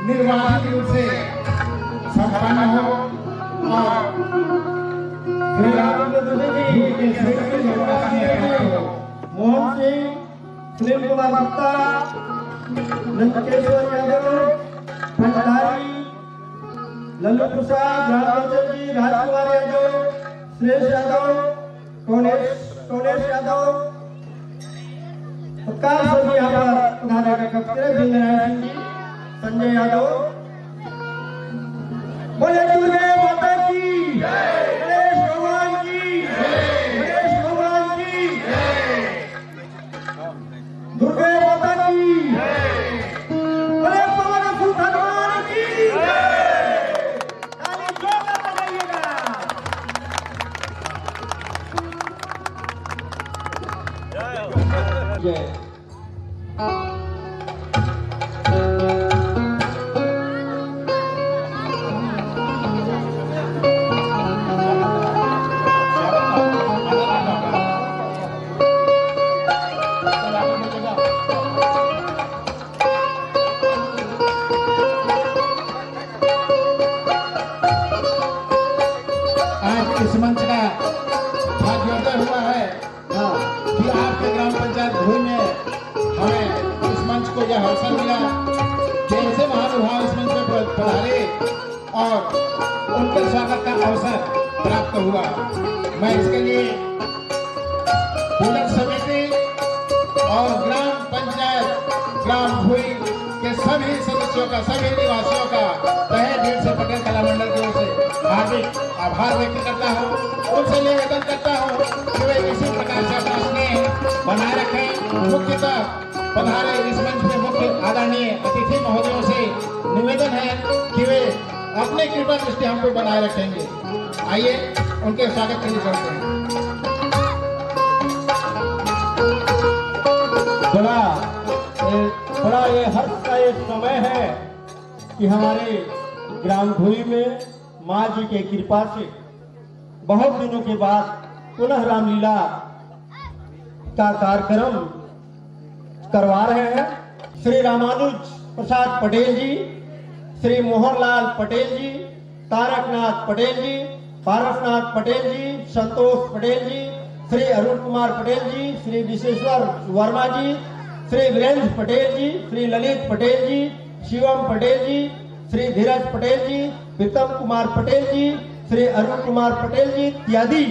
निर्वाचित रूप से संपन्न हो और मोहन सिंह, सुनील कुमार गुप्ता, नंदकेश्वर यादव, भंडारी, लल्लू प्रसाद, रामचंद्र जी, राजकुमार यादव, सुरेश यादव, कौनेश यादव, प्रकाश सभी यहाँ पर उदाहरण कप्तान भिंगनारायण जी, संजय यादव। बोले दुर्गे माता की जय, गणेश भगवान की जय, गणेश भगवान की जय, दुर्गे माता की जय, बोले पवन सुत हनुमान की जय। ताली जोरदार बजाइएगा। जय इस मंच का भाग्योदय हुआ है कि आपके ग्राम पंचायत भूमि में हमें इस मंच को यह अवसर मिला कि ऐसे महानुभाव इस मंच में पधारे और उनके स्वागत का अवसर प्राप्त हुआ। मैं इसके लिए पूजन समिति और ग्राम पंचायत ग्राम भूमि के सभी सदस्यों का, सभी निवासियों का तहे दिल से पटेल कला मंडल की ओर से हार्दिक आभार व्यक्त करता हूँ। उनसे निवेदन करता हूँ कि वे इसी प्रकार से अपना स्नेह बनाए रखें। मुख्यतः पधारे इस मंच में मुख्य आदरणीय अतिथि महोदयों से निवेदन है कि वे अपने कृपा दृष्टि हम पे बनाए रखेंगे। आइए उनके स्वागत के लिए चलते हैं। बड़ा ये हर्ष का एक समय है कि हमारे ग्राम भूमि में माँ जी के कृपा से बहुत दिनों के बाद पुनः रामलीला का कार्यक्रम करवा रहे हैं। श्री रामानुज प्रसाद पटेल जी, श्री मोहनलाल पटेल जी, तारकनाथ पटेल जी, पारसनाथ पटेल जी, संतोष पटेल जी, श्री अरुण कुमार पटेल जी, श्री विश्वेश्वर वर्मा जी, श्री वीरेंद्र पटेल जी, श्री ललित पटेल जी, शिवम पटेल जी, श्री धीरज पटेल जी, प्रीतम कुमार पटेल जी, श्री अरुण कुमार पटेल जी इत्यादि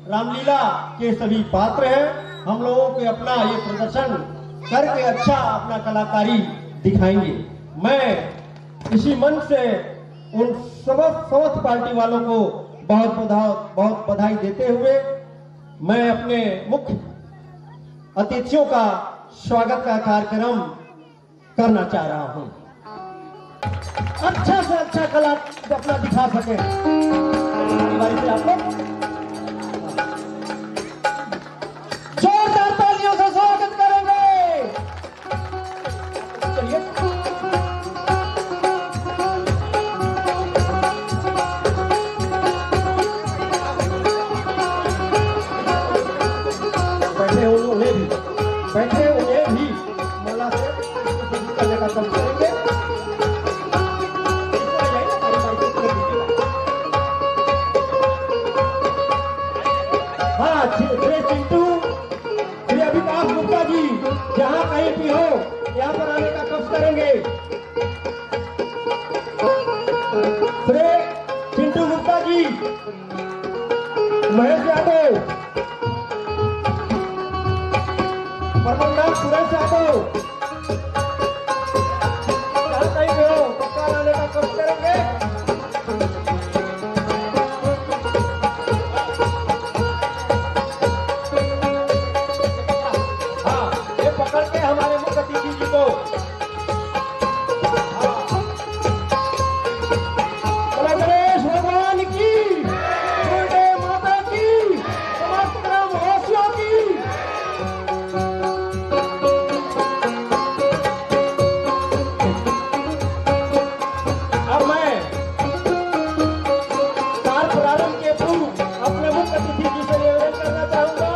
रामलीला के सभी पात्र हैं। हम लोगों को अपना ये प्रदर्शन करके अच्छा अपना कलाकारी दिखाएंगे। मैं इसी मंच से उन समस्त पार्टी वालों को बहुत बधाई देते हुए मैं अपने मुख्य अतिथियों का स्वागत का कार्यक्रम करना चाह रहा हूं। अच्छा से अच्छा कला अपना दिखा सके बारी से आप लोग जोरदार तालियों से स्वागत करेंगे। चलिए बैठे उन्हें भी मोला से करने का काम करेंगे। हाँ, श्री चिंटू, श्री अभिताभ गुप्ता जी जहाँ कहीं भी हो यहाँ पर आने का कष्ट करेंगे। श्री चिंटू गुप्ता जी, महेश यादव, परमंडल सुरेश यादव जहाँ कहीं भी हो पक्का आने का कष्ट करेंगे। के पूर्व अपने मुख्य अतिथि जी से निवेदन करना चाहूंगा।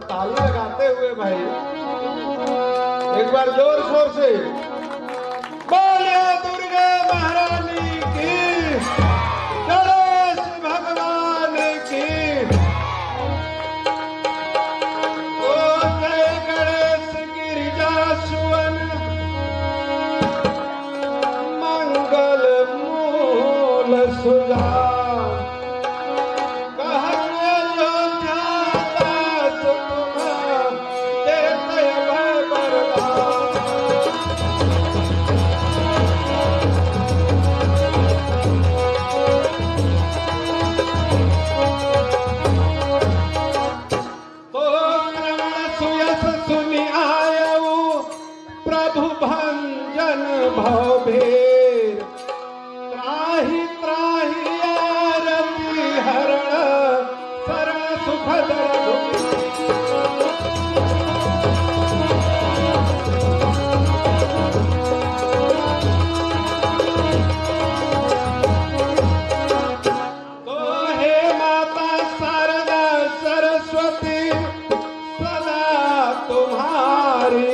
ताली लगाते हुए भाई एक बार जोर शोर से बोले दुर्गा महारानी की, गणेश भगवान की। ओ जय गणेश गिरिजा सुवन मंगल मूल सुधा। भंजन भवभेर त्राहि त्राहि आरती हरण शरण सुखद तो हे माता शारदा सरस्वती सदा तुम्हारी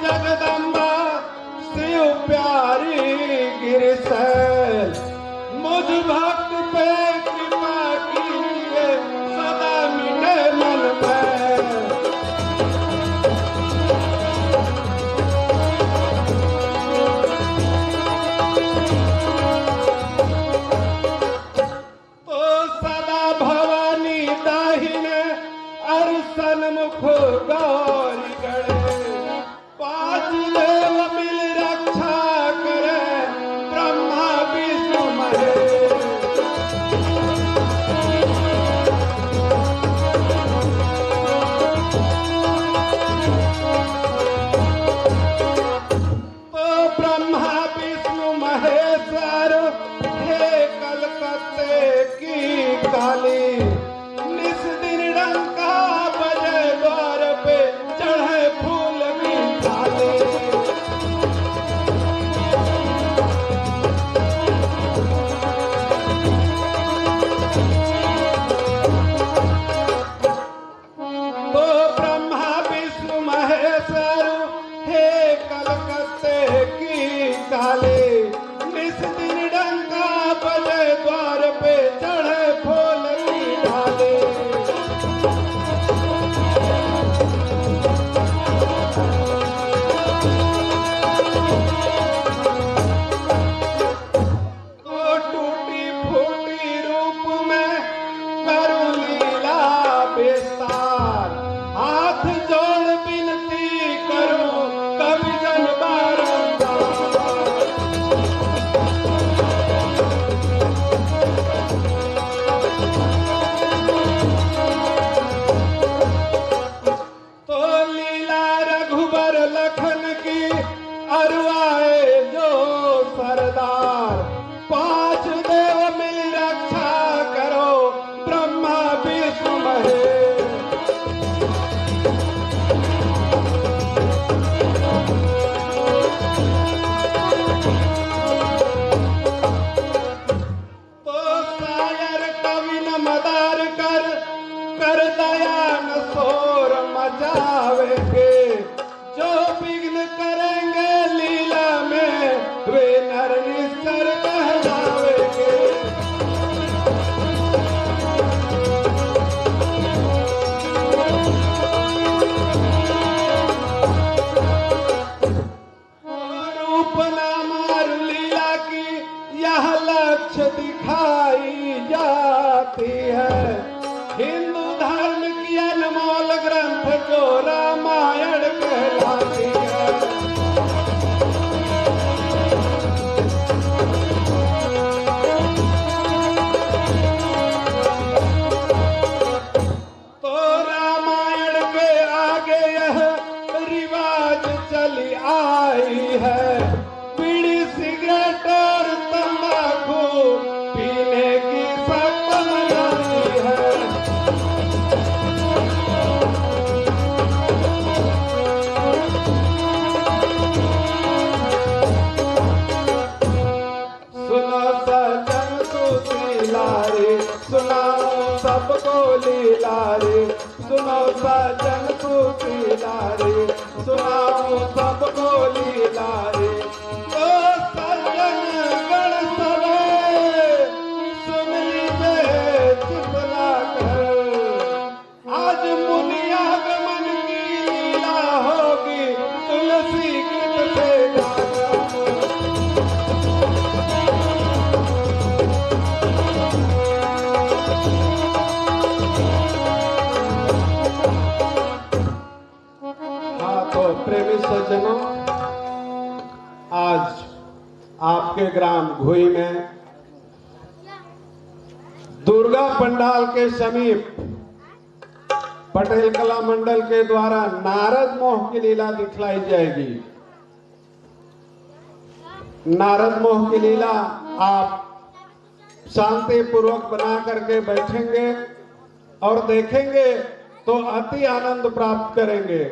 जगदम्बा शिव प्यारी गिरसैल मुझ भक्त पे कृपा कीजिए सदा मिटे मन में। तो सदा भवानी दाहिने और सन्मुख गौरी गणे पांच देव मिल रक्षा करे ब्रह्मा विष्णु महेश। निश्चर निश्चर कहलावेंगे। रूप नामार लीला की यह लक्ष्य दिखाई जाती है। हिंदू धर्म की अनमोल ग्रंथ जो रामायण कहलाती है। तो रामायण के आगे यह रिवाज चली आई है। बीड़ी सिगरेट और तंबाकू पीने की सख्त मनाही है। सुनो सजन सुशीला रे, सुनाओ सबको लीला रे। सुनो सजन सुशीला रे, सुनाओ सबको लीला रे। ओ सज्जन गण सभे सुन लीजिए चितला कर। आज मुनियागमन की लीला होगी तुलसी गीत से जाकर। हाँ तो प्रेमी सज्जनों, आज आपके ग्राम घुई में दुर्गा पंडाल के समीप पटेल कला मंडल के द्वारा नारद मोह की लीला दिखलाई जाएगी। नारद मोह की लीला आप शांति पूर्वक बना करके बैठेंगे और देखेंगे तो अति आनंद प्राप्त करेंगे।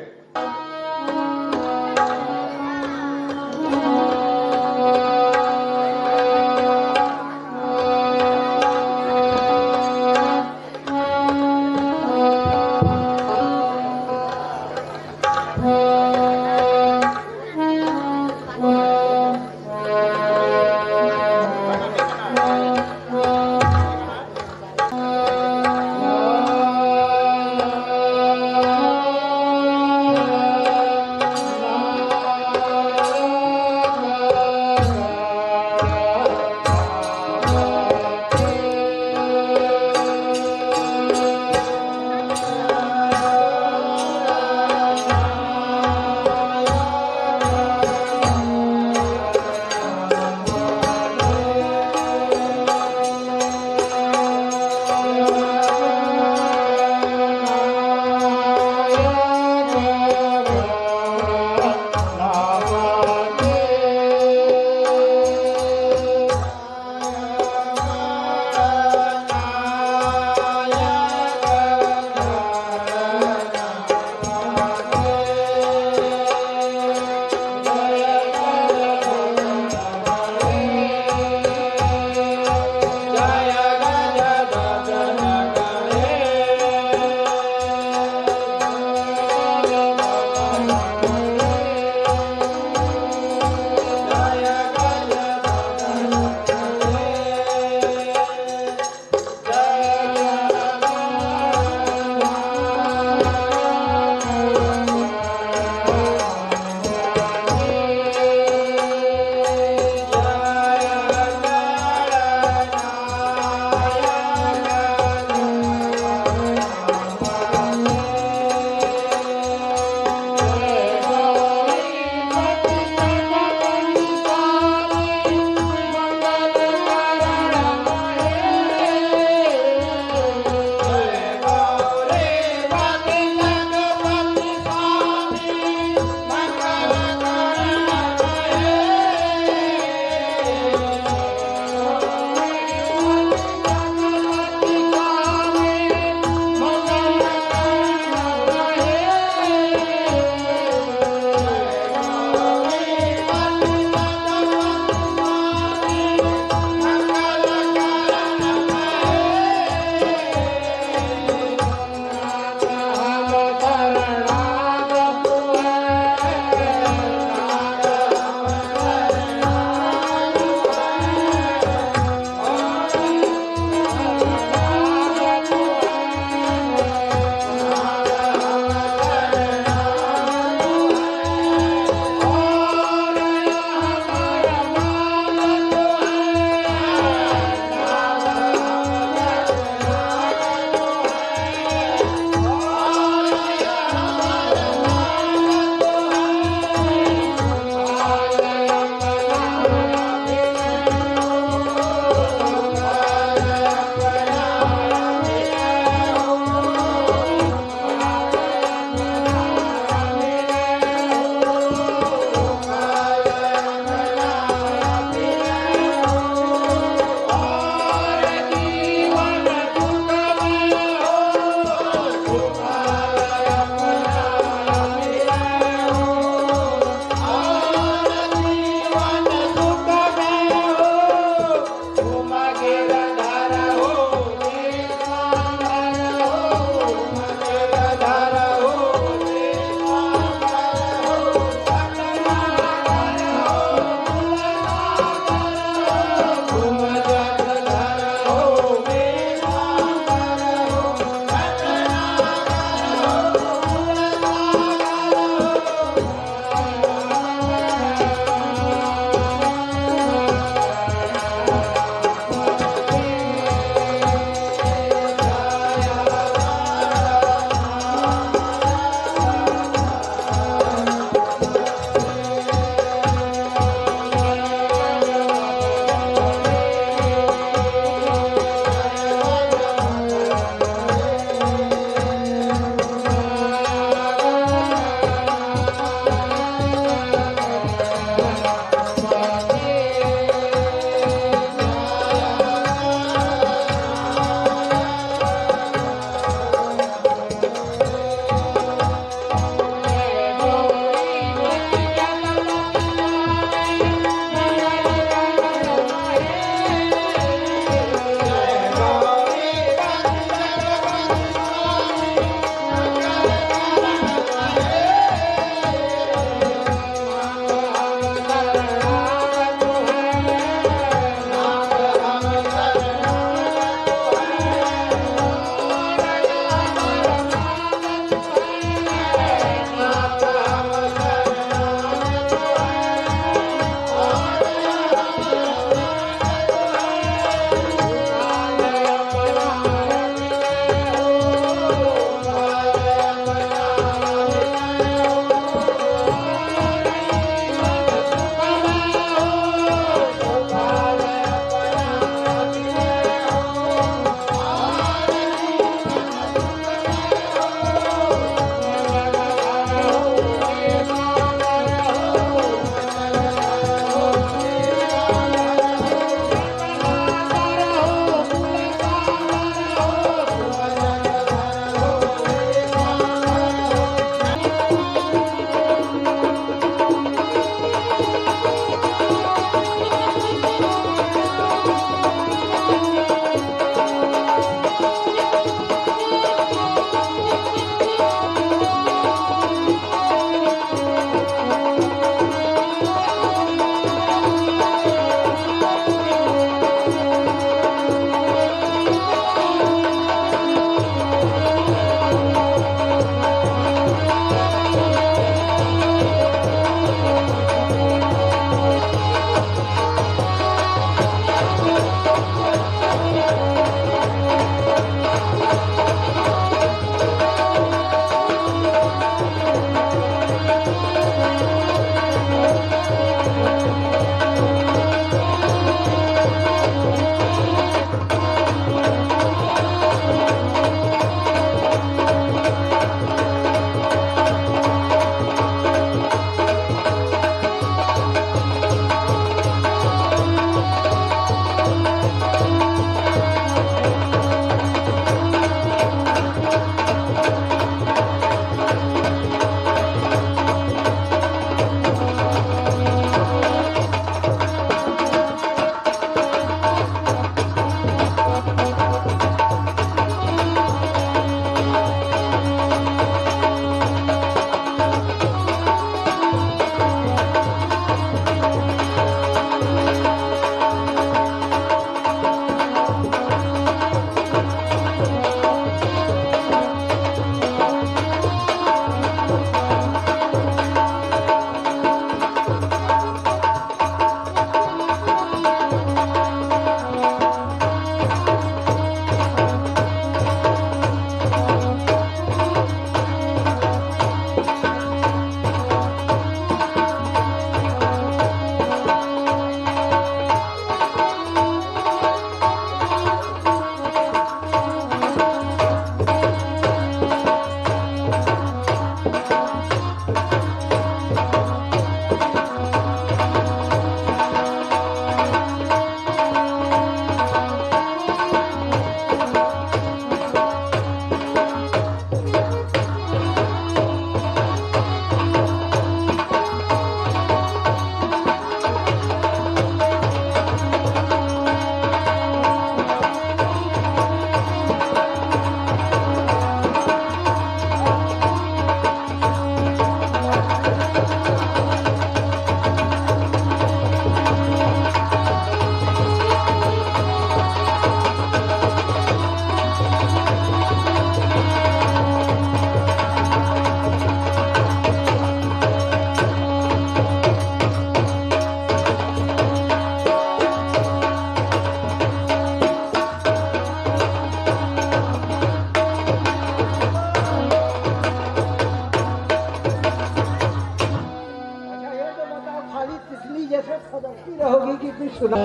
गीत सुना।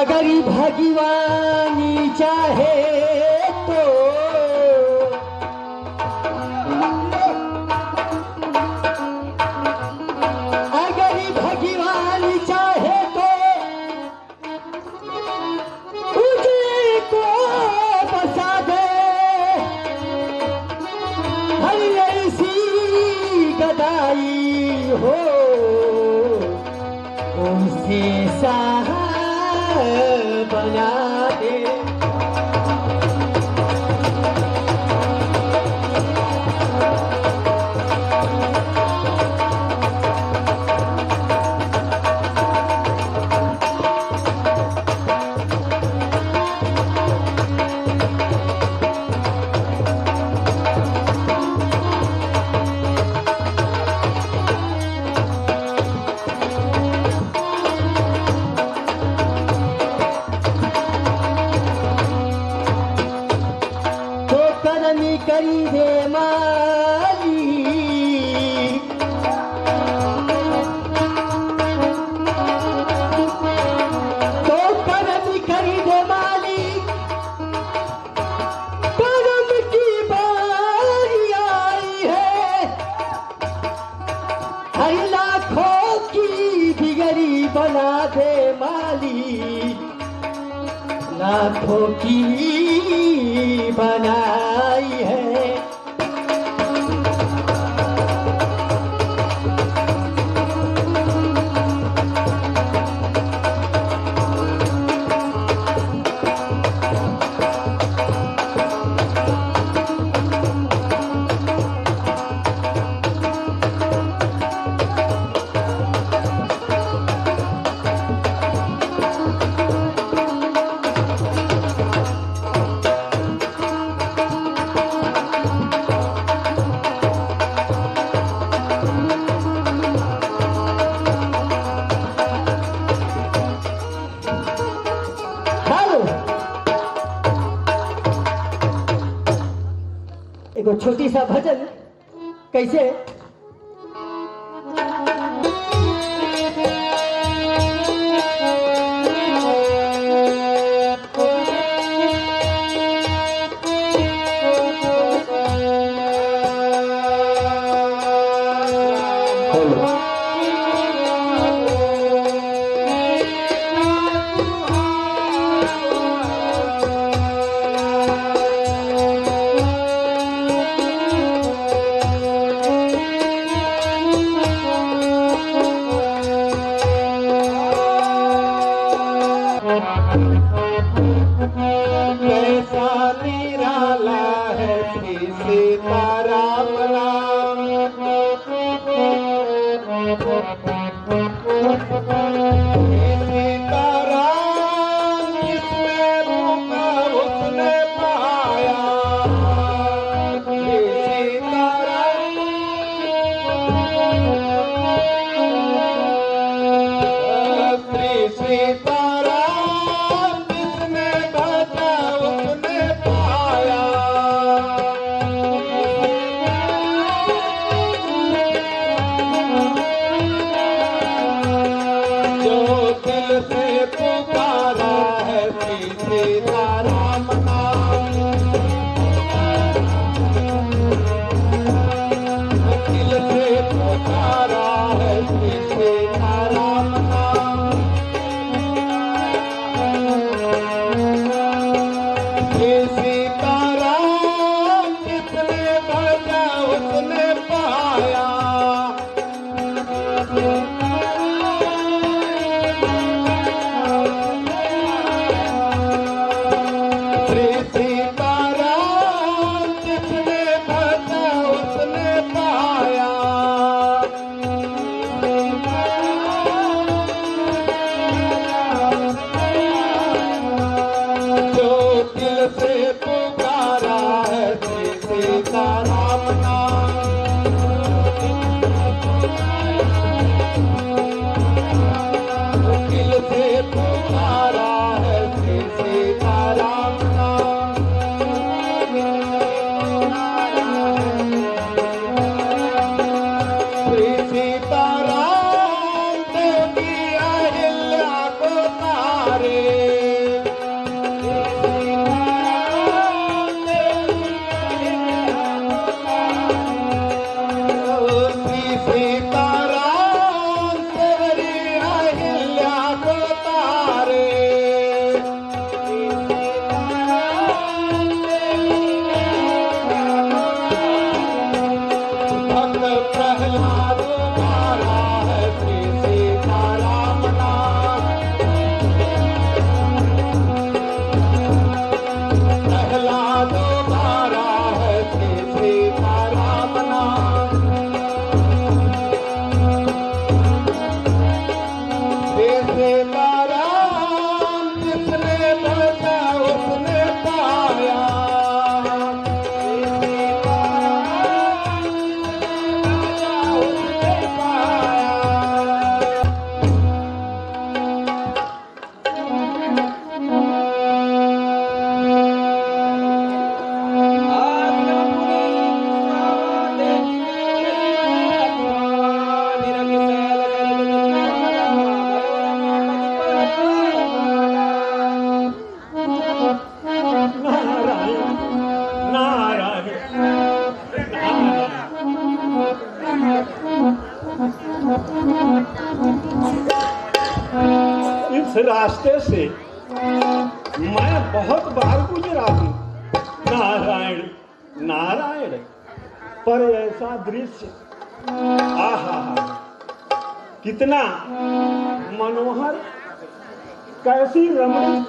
अगर भगवानी चाहे तो अगर भगवानी चाहे तो तुझे को बसा दे। हर ऐसी गदाई हो उसे सहा बना दे। करी दे माली तो करम करी दे माली। करम की बारी आई है। हर लाखों की बिगड़ी बना दे माली। लाखों की बनाई है। एगो छोटी सा भजन कैसे। कैसा निराला है श्री सीताराम नाम। सीताराम जिसमें भूखा उसने पाया। श्री सीताराम जिसने भजा उसने पाया। जो दिल से पुकारा है श्री सीताराम नाम। दिल से पुकारा है श्री सीताराम नाम। श्री सीताराम जिसने भजा उसने पाया। श्री सीताराम जिसने भजा उसने पाया। इस रास्ते से मैं बहुत बार गुजरा हूँ। नारायण नारायण, पर ऐसा दृश्य, आहा, कितना मनोहर, कैसी रमणीय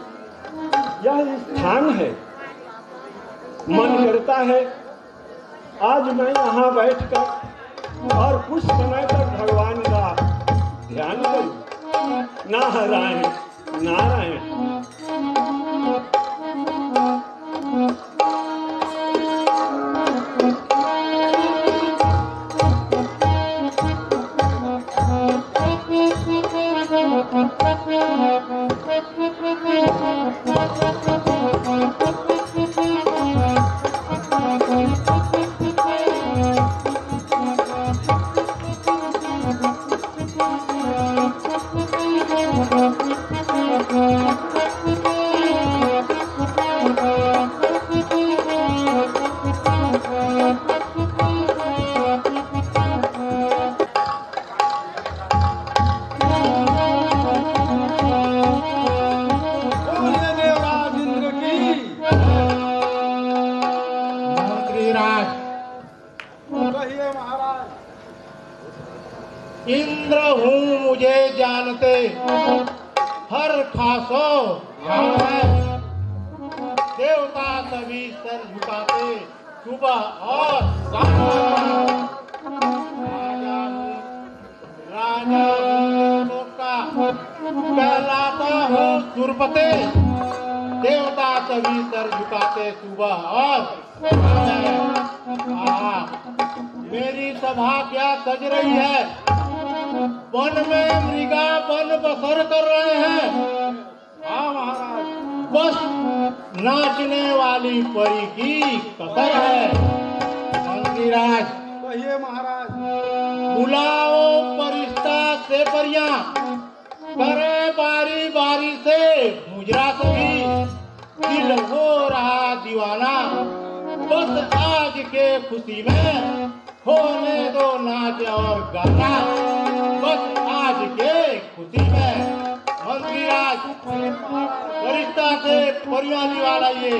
यह स्थान है। मन करता है आज मैं यहाँ बैठकर और कुछ समय तक भगवान का ध्यान करूं। नारायण नारायण। इंद्र हूँ मुझे जानते, हर खासो यहाँ है। देवता तभी सर झुकाते सुबह और शाम। राजा हूँ का कहलाता हूँ सुरपते, देवता तभी सर झुकाते सुबह और मेरी सभा क्या सज रही है। वन में मृगा वन बसर कर रहे हैं। हाँ महाराज, बस नाचने वाली परी की कसर है। मंत्रीराज कहिए महाराज। बुलाओ परिस्ता से परियां, करे बारी बारी से मुजरा सभी। दिल हो रहा दीवाना, बस आज के खुशी में होने दो नाच और गाना। बस आज के खुशी में मंत्रीराज परिस्ता से परियां दिवा लाइए।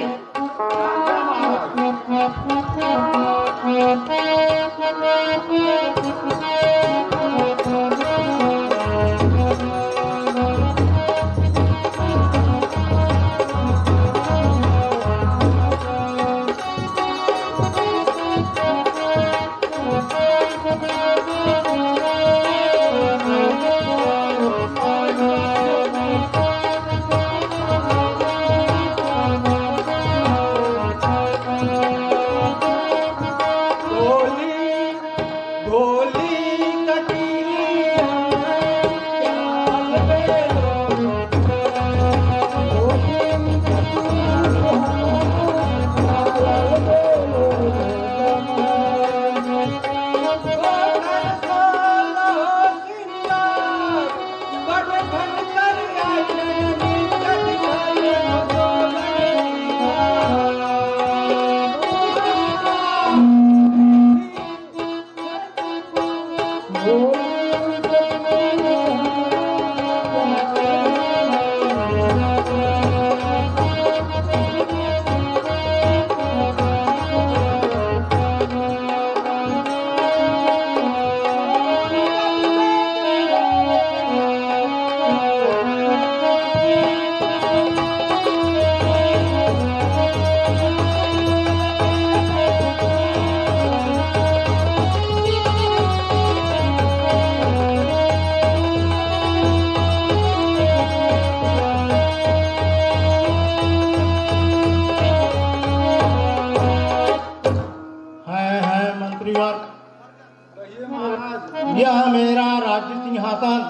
यह मेरा राज्य सिंहासन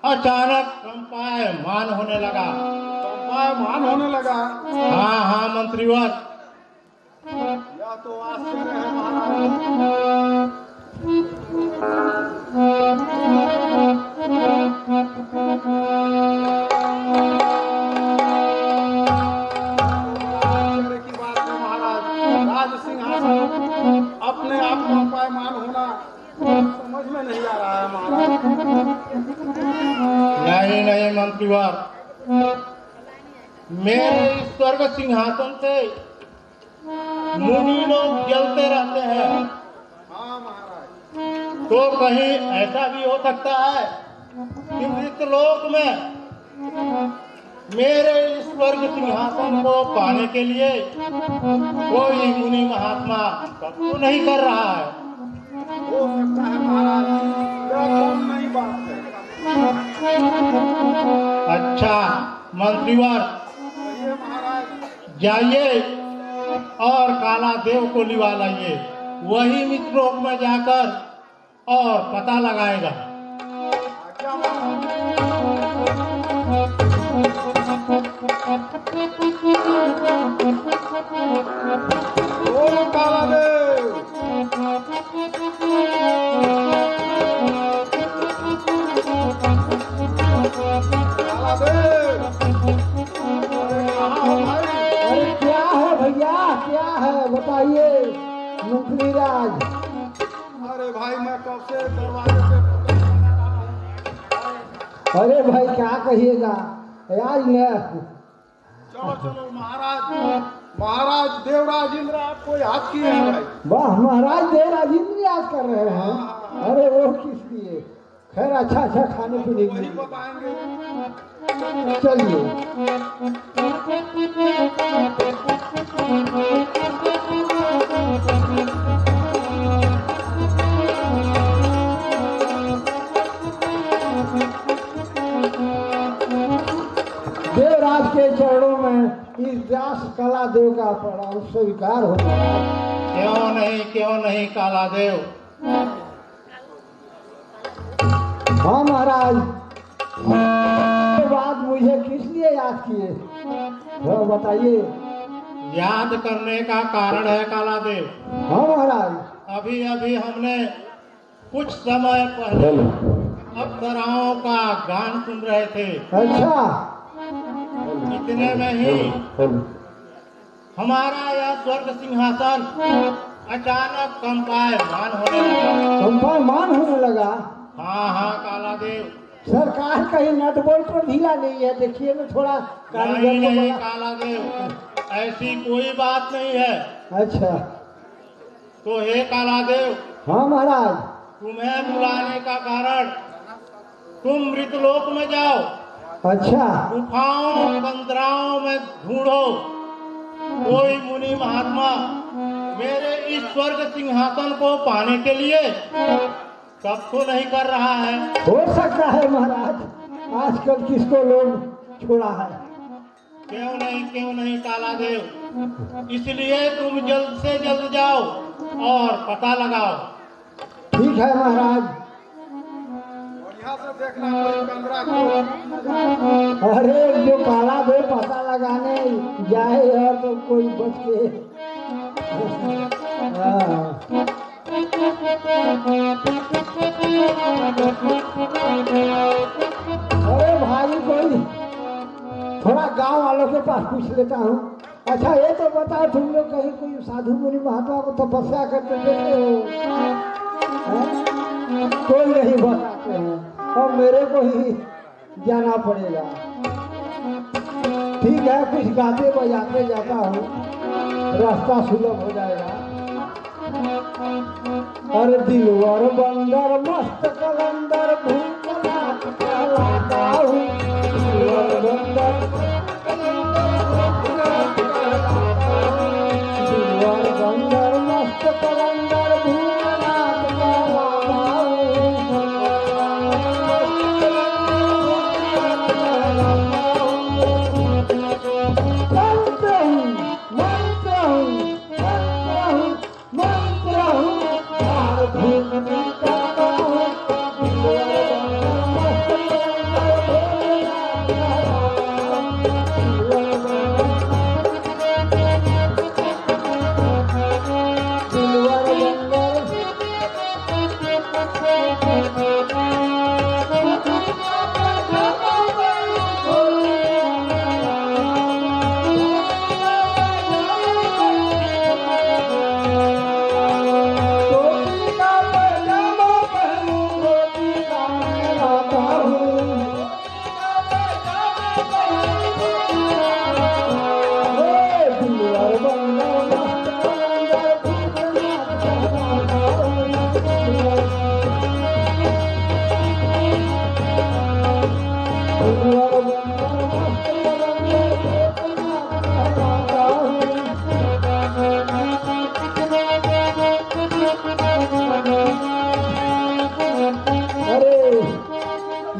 अचानक कंपायमान होने लगा। कंपायमान होने लगा? हाँ हाँ मंत्रीवर, यह तो आश्चर्य है महाराज। आश्चर्य की बात है महाराज। राज सिंहासन अपने आप कंपायमान होना समझ में नहीं आ रहा है महाराज। नहीं नहीं मंत्रीवर, मेरे इस स्वर्ग सिंहासन से मुनि लोग जलते रहते हैं। तो कहीं ऐसा भी हो सकता है कि मृतलोक में मेरे इस स्वर्ग सिंहासन को पाने के लिए कोई मुनि महात्मा तप तो नहीं कर रहा है। हो सकता है महाराज, यह कौन नई बात है। अच्छा मंत्रीवर, कहिए महाराज। जाइए और काला देव को लिवा लाइए, वही मित्रलोक में जाकर और पता लगाएगा। क्या महाराज? ओ काला देव, काला देव, अरे कहाँ हो भाई? अरे क्या है भैया, क्या है बताइए मंत्री राज। अरे भाई मैं कब से दरवाजे पे अरे भाई क्या कहिएगा आज न। चलो चलो महाराज, महाराज देवराज इंद्र आपको याद किए हैं भाई। वाह महाराज देवराज इंद्र याद कर रहे हैं। अरे वो किस लिए? खैर अच्छा अच्छा खाने पीने के वही लिए बताएंगे। चलिए। देवराज के चरणों में इस व्यास कला देव का प्रणाम स्वीकार होता है। क्यों नहीं काला देव। हाँ महाराज, ये बात मुझे किस लिए याद किए, हाँ बताइए। याद करने का कारण है काला देव, हाँ महाराज। अभी अभी हमने कुछ समय पहले अप्सराओं का गान सुन रहे थे। अच्छा। इतने में ही हमारा यह स्वर्ग सिंहासन अचानक कंपायमान होने लगा। कंपायमान होने लगा? हाँ काला देव। सरकार कहीं नट बोल्ट पर ढीला नहीं है, देखिए ना थोड़ा नहीं कारीगर को बोला। काला देव, ऐसी कोई बात नहीं है। अच्छा। तो हे काला देव, हाँ महाराज। तुम्हें बुलाने का कारण, तुम मृतलोक में जाओ, अच्छा। गुफाओं कंदराओं में ढूंढो कोई मुनि महात्मा मेरे इस स्वर्ग सिंहासन को पाने के लिए तब तो नहीं कर रहा है। हो सकता है महाराज, आजकल किसको लोग छोड़ा है। क्यों नहीं काला देव, इसलिए तुम जल्द से जल्द जाओ और पता लगाओ। ठीक है महाराज। यहाँ से देखना कोई कंदरा को। अरे जो काला दे पता लगाने जाए और तो कोई बच के। हाँ। अरे भाई कोई थोड़ा गांव वालों के पास पूछ लेता हूँ। अच्छा ये तो बताओ, तुम लोग कहीं कोई साधु मुनि महात्मा को तपस्या करते देखे हो? हैं? कोई नहीं बताते हैं और मेरे को ही जाना पड़ेगा। ठीक है, कुछ गाते बजाते जाता हूँ, रास्ता सुलभ हो जाएगा। अरे दिलवर बंदर मस्त कलंदर भूतनाथ कहलाता हूँ। दिलवर बंदर दिलवर बंदर मस्त कलंदर भूतनाथ कहलाता मंत्र हूँ, मंत्र हूँ,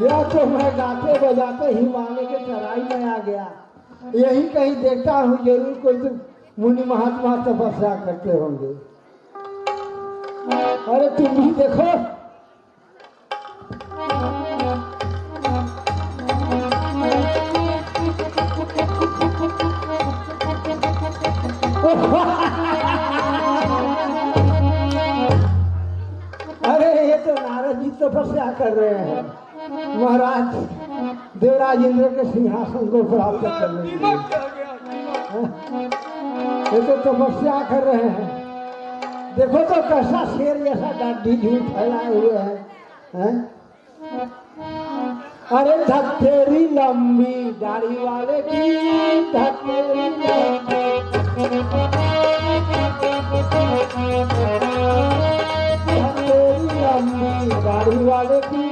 यह तो मैं गाते बजाते हिमालय के चराई में आ गया। यही कहीं देखता हूँ, जरूर कोई तो मुनि महात्मा तपस्या करते होंगे। अरे तुम भी देखो। अरे ये तो नारद जी तपस्या कर रहे हैं महाराज, देवराज इंद्र के सिंहासन को प्राप्त करने के लिए। ये तो तपस्या कर रहे हैं। देखो तो कैसा शेर जैसा दाढ़ी झूठ फैलाए हुए हैं। अरे धत्तेरी लंबी दाढ़ी वाले की, धत्तेरी लंबी दाढ़ी वाले की,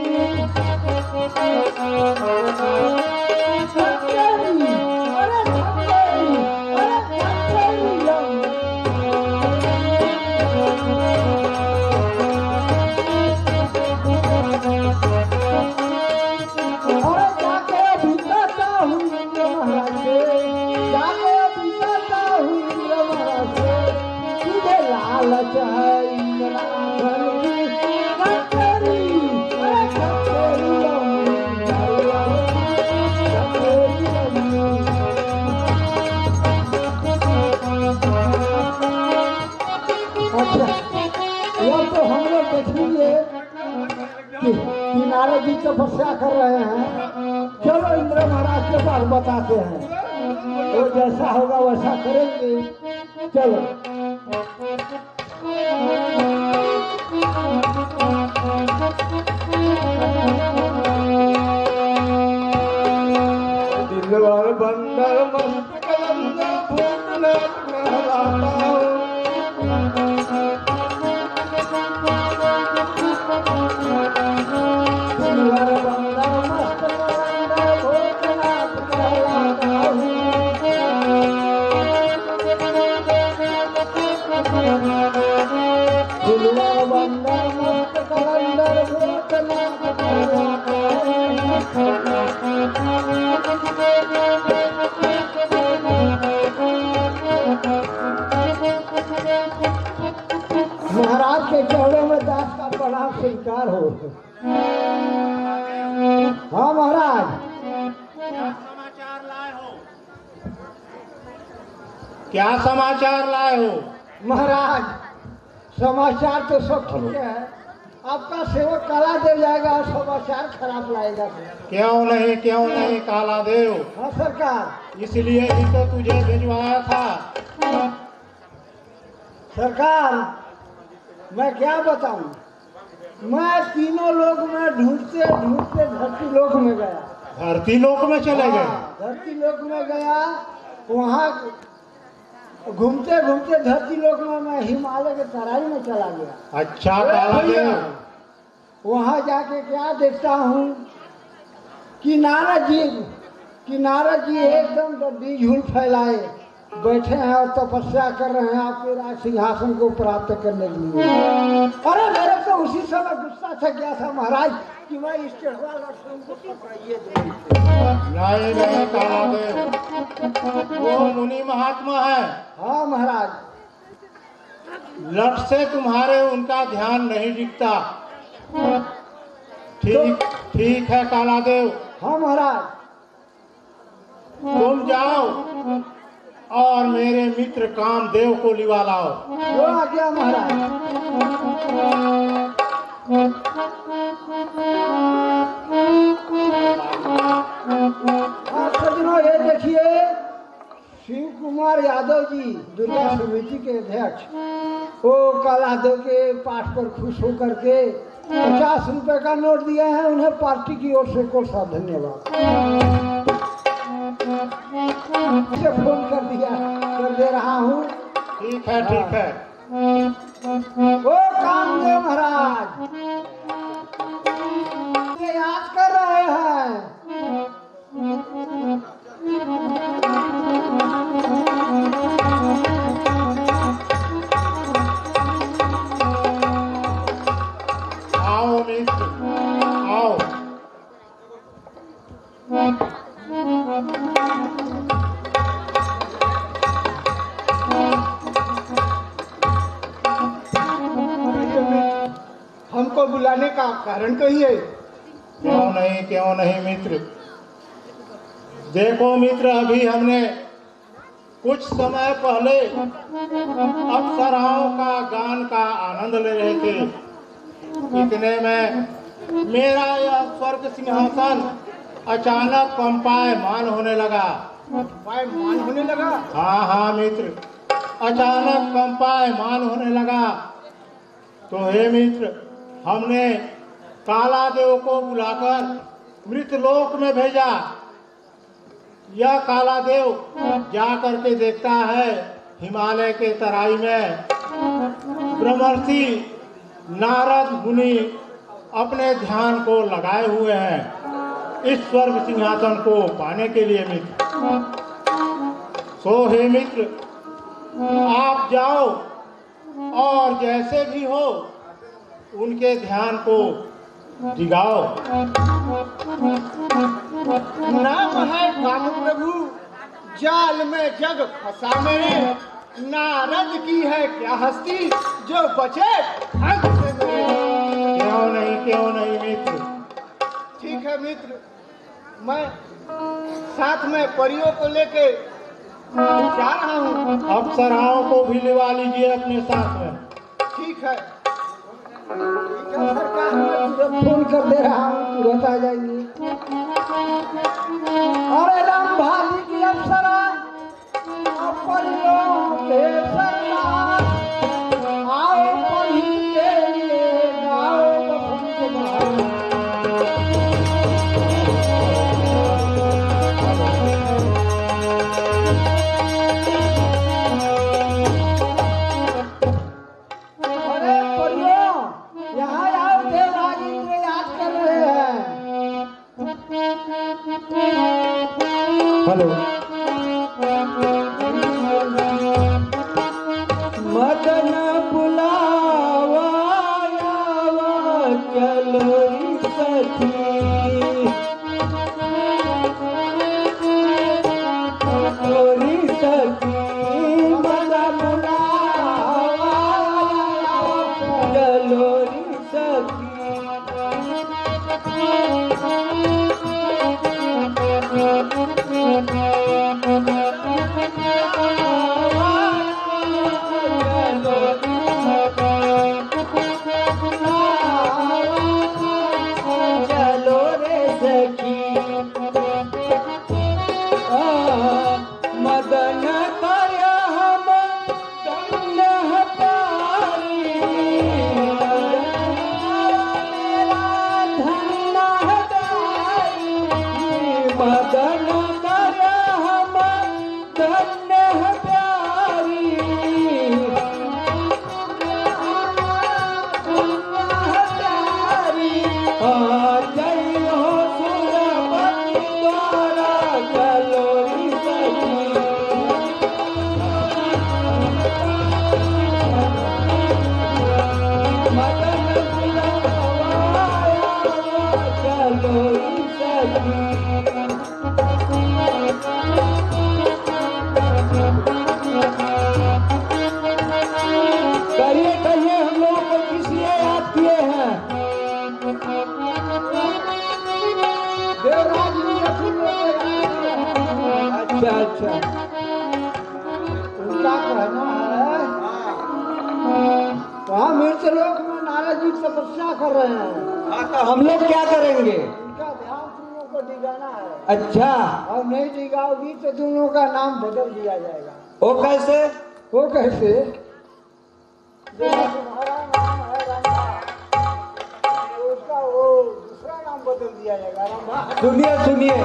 नारद जी तपस्या कर रहे हैं। चलो इंद्र महाराज के पास बताते हैं, वो जैसा होगा वैसा करेंगे। चलो दिलवर बंदर मस्त कलंदर भूतनाथ कहलाता हूँ। महाराज के चरणों में दास का प्रणाम स्वीकार हो। हाँ महाराज, समाचार लाए हो? क्या समाचार लाए हो? महाराज समाचार तो सब ठीक है, आपका सेवक काला देव जाएगा और समाचार खराब लाएगा। क्यों नहीं काला देव? हाँ सरकार। इसलिए ही तो तुझे भिजवाया था। सरकार मैं क्या बताऊं, मैं तीनों लोक में ढूंढते ढूंढते धरती लोक में गया। धरती लोक में चले गए? धरती लोक में गया, वहाँ घूमते घूमते धरती लोक में मैं हिमालय के तराई में चला गया। अच्छा काला देव, वहाँ जाके क्या देखता हूँ कि नारद जी एकदम डड्डी झूल फैलाए बैठे हैं और तपस्या कर रहे हैं आपके राज सिंहासन को प्राप्त करने के लिए। अरे मेरे तो उसी समय गुस्सा था गया था महाराज कि मैं इस चढ़वा लक्ष्मण को पकड़िए। नहीं काला देव, वो मुनि महात्मा है। हाँ महाराज। लट से तुम्हारे उनका ध्यान नहीं दिखता। ठीक है काला देव। हाँ महाराज। तुम जाओ और मेरे मित्र कामदेव को लिवा लाओ। वो आ गया महाराज। सज्जनों ये देखिए, शिव कुमार यादव जी दुर्गा समिति के अध्यक्ष, वो कालादेव के पाठ पर खुश होकर के 50 रुपए का नोट दिया है। उन्हें पार्टी की ओर से कोट सा धन्यवाद। मुझे फोन कर दे रहा हूँ। ठीक है। ओ कामदेव महाराज याद कर रहे हैं। आओ मित्र आओ। बुलाने का कारण कहिए। क्यों नहीं मित्र। देखो मित्र, अभी हमने कुछ समय पहले अप्सराओं का गान का आनंद ले रहे थे। इतने में मेरा यह स्वर्ग सिंहासन अचानक कंपायमान होने लगा। कंपायमान होने लगा? हाँ मित्र, अचानक कंपायमान होने लगा। तो हे मित्र, हमने काला देव को बुलाकर मृतलोक में भेजा। यह काला देव जा करके देखता है हिमालय के तराई में ब्रह्मर्षि नारद मुनि अपने ध्यान को लगाए हुए हैं इस स्वर्ग सिंहासन को पाने के लिए मित्र। सो हे मित्र, आप जाओ और जैसे भी हो उनके ध्यान को दिगाओ। नाम है काम प्रभु, जाल में जग फंसा मेरे। नारद की है क्या हस्ती, जो बचे हक से मेरे। क्यों नहीं मित्र। ठीक है मित्र, मैं साथ में परियों को लेके जा रहा हूँ। अप्सराओं को भी लिवा लीजिए अपने साथ में। ठीक है सरकार, मैं तुरंत फोन कर दे रहा हूँ, तुरंत आ जाएंगी। अरे राम भाली की अप्सरा परियों के सरदार, आओ पढ़ी के लिए गाओ बसंत बहार। हेलो। मदन बुलावा चलो सखी, सखी मदन बुलावा चलो सखी। चलो रे सखी, मदन कर हम दंड हटारी, मेरा धन हटारी। मदन कर हम दंड हटारी, जय हो सुरपति द्वारा चलो सखी। मदन बुलावा चलो सखी। कहिए कहिए, हम लोग को किस लिए याद किए हैं? देवराज अच्छा, उनका कहना है तो हम मृतलोक में नारद जी तपस्या कर रहे हैं। हाँ, तो हम लोग क्या करेंगे? उनका ध्यान तुम लोग को दिगाना है। अच्छा, और नहीं दिगाओगी तो तुम लोगों का नाम बदल दिया जाएगा। वो कैसे? वो कैसे? जैसे तुम्हारा नाम है रंभा, तो उसका वो दूसरा नाम बदल दिया जाएगा, रंभा। सुनिए सुनिए,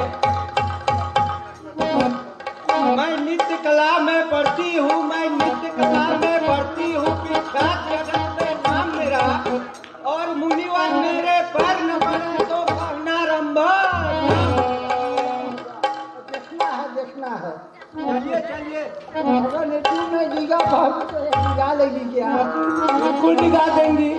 मैं नित्य कला में पढ़ती हूँ, मैं नित्य कला में पढ़ती हूँ। विख्यात जगत में नाम मेरा, और मुनिवर मेरे पर न पड़े तो पढ़ना रंभा। देखना है। चलिए चलिए, अगर नेटी में दिगा भाभी तो दिगा लेगी क्या? बिल्कुल दिखा देंगी।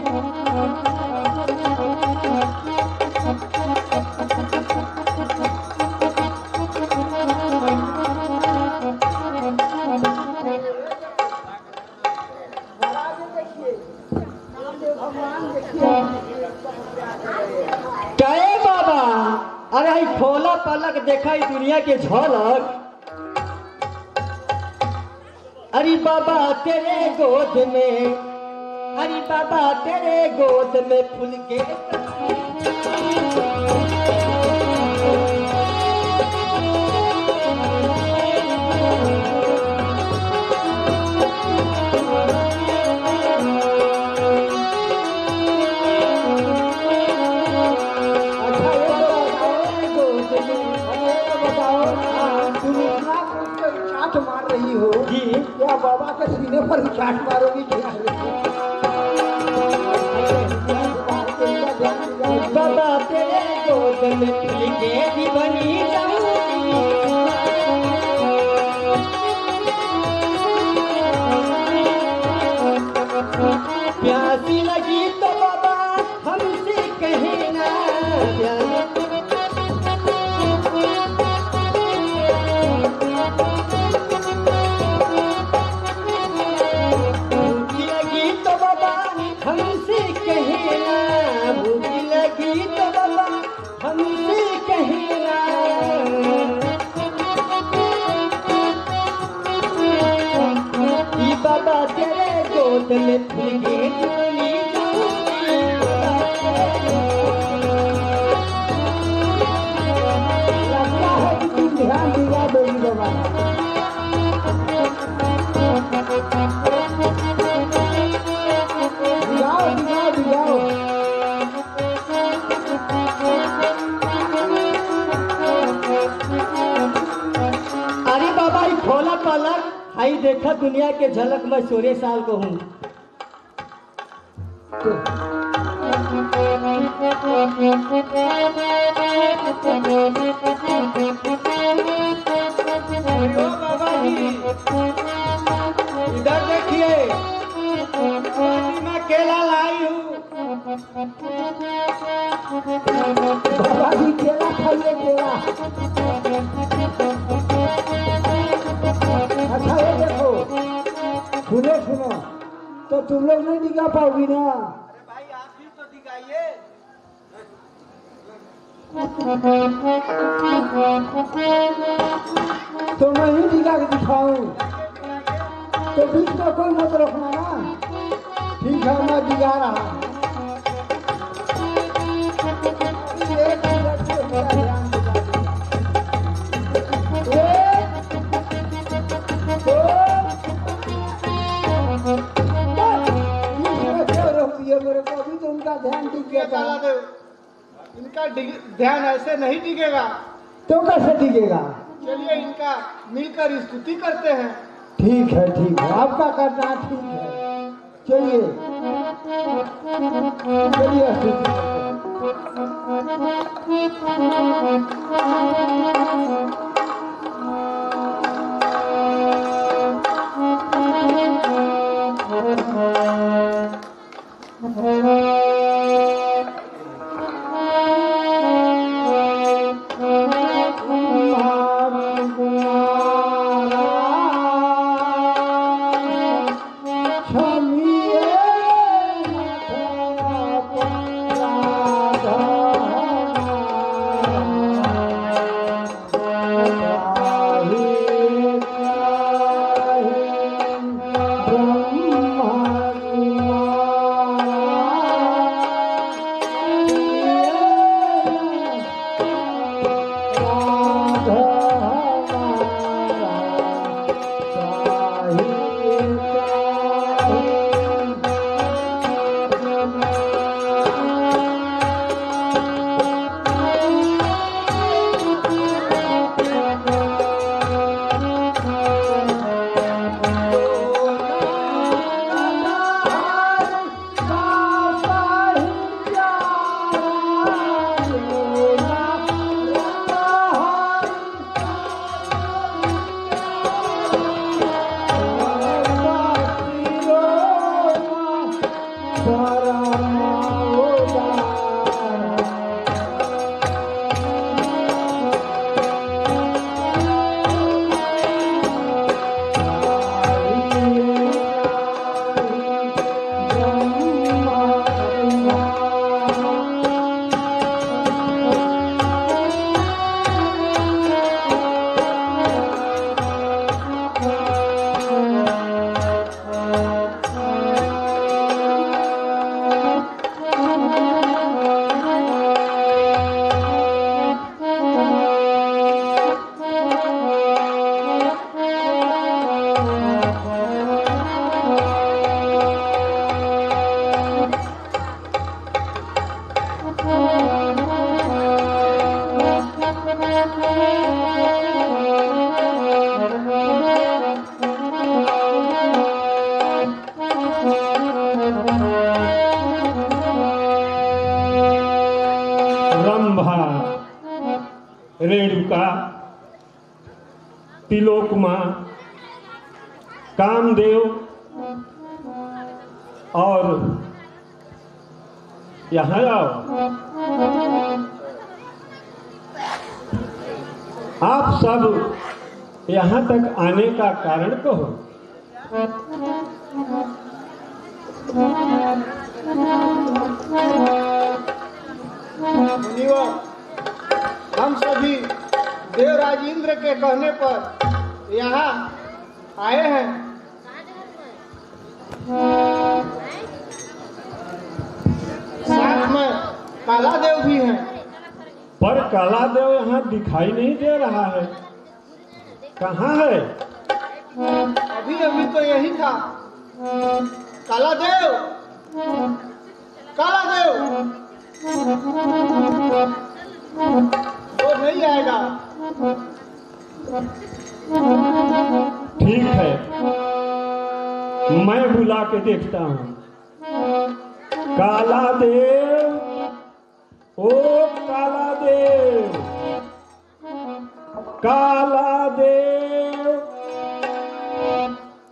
देखिए, भगवान देखिए। अरे आई खोला पलक देखा ही दुनिया के झलक। अरे बाबा तेरे गोद में, अरे बाबा तेरे गोद में फूल के मार रही हो जी। क्या बाबा के सीने पर चाट मारोगी क्या? बाबा तेरे गोद में फूल के भी बनी जाऊंगी। प्यासी लगी तो बाबा हमसे कहना, भूख लगी तो बाबा हमसे कहना, भूख लगी तो बाबा हमसे कहना। ई बाबा तेरे गोद में फूल के बनी जाऊंगी। लगता है कि तुम ध्यान दिला दोगी बाबा। दिलाओ दिलाओ दिलाओ। अरे बाबा ये खोला पलक, आई देखा दुनिया के झलक, मैं 16 साल को हूँ। बाबा जी इधर देखिए, मैं केला लाई हूँ। बाबा जी केला खाइए केला। अच्छा ये देखो, सुनो सुनो, तो तुम लोग नहीं दिखा पाओगी ना? भाई आप भी तो दिखाइए। तो मैं ही दिखा के दिखाऊं, तो बीच में कोई मत रखना ना। ठीक है मैं दिखा रहा हूं। एक मिनट से मेरा ध्यान दिला दीजिए। एक, दो, बीच में क्यों रोक दिए मेरे को? अभी तो उनका ध्यान टिक गया था। इनका ध्यान ऐसे नहीं टिकेगा। तो कैसे टिकेगा? चलिए इनका मिलकर स्तुति करते हैं। ठीक है आपका करना ठीक है। चलिए चलिए स्तुति रंभा, रेणुका, तिलोकमा, कामदेव और यहाँ आओ। आप सब यहाँ तक आने का कारण कहो। मुनिवर, हम सभी देवराज इंद्र के कहने पर यहाँ आए हैं। साथ में काला देव भी हैं। पर काला देव यहाँ दिखाई नहीं दे रहा है, कहाँ है? अभी अभी तो यही था। काला देव, काला देव, वो नहीं आएगा। ठीक है, मैं बुला के देखता हूँ। काला देव, ओ काला देव, काला देव,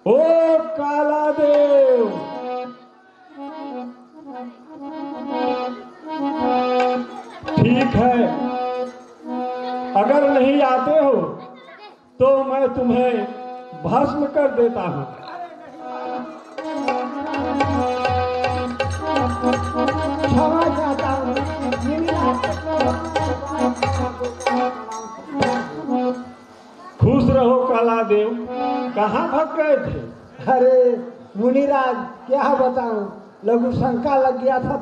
ओ काला देव। ठीक है, अगर नहीं आते हो तो मैं तुम्हें भस्म कर देता हूँ। क्षमा चाहता हूँ। खुश रहो काला देव, कहाँ भाग गए थे? अरे मुनिराज, क्या बताऊं, लघु शंका लग गया था।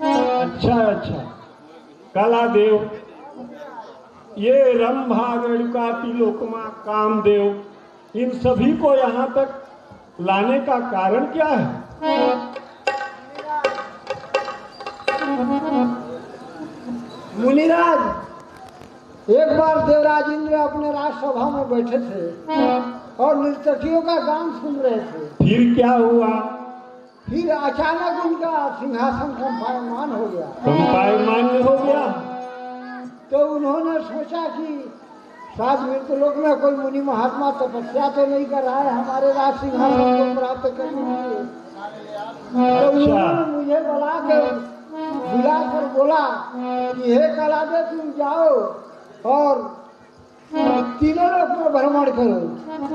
अच्छा अच्छा, काला देव, ये रंभा, रेणुका, तिलोकमा, कामदेव, इन सभी को यहाँ तक लाने का कारण क्या है? मुनिराज, एक बार देवराज इंद्र अपने राजसभा में बैठे थे और नर्तकियों का गान सुन रहे थे। फिर क्या हुआ? फिर अचानक उनका सिंहासन कंपायमान हो गया। कंपायमान हो गया तो उन्होंने सोचा कि शायद मृत्युलोक में कोई मुनि महात्मा तपस्या तो नहीं कर रहा है हमारे राज सिंहासन को प्राप्त करने के लिए। तो उन्होंने मुझे बुलाकर बोला कि हे कलादे, तुम जाओ और तीनों लोक में भ्रमण करो।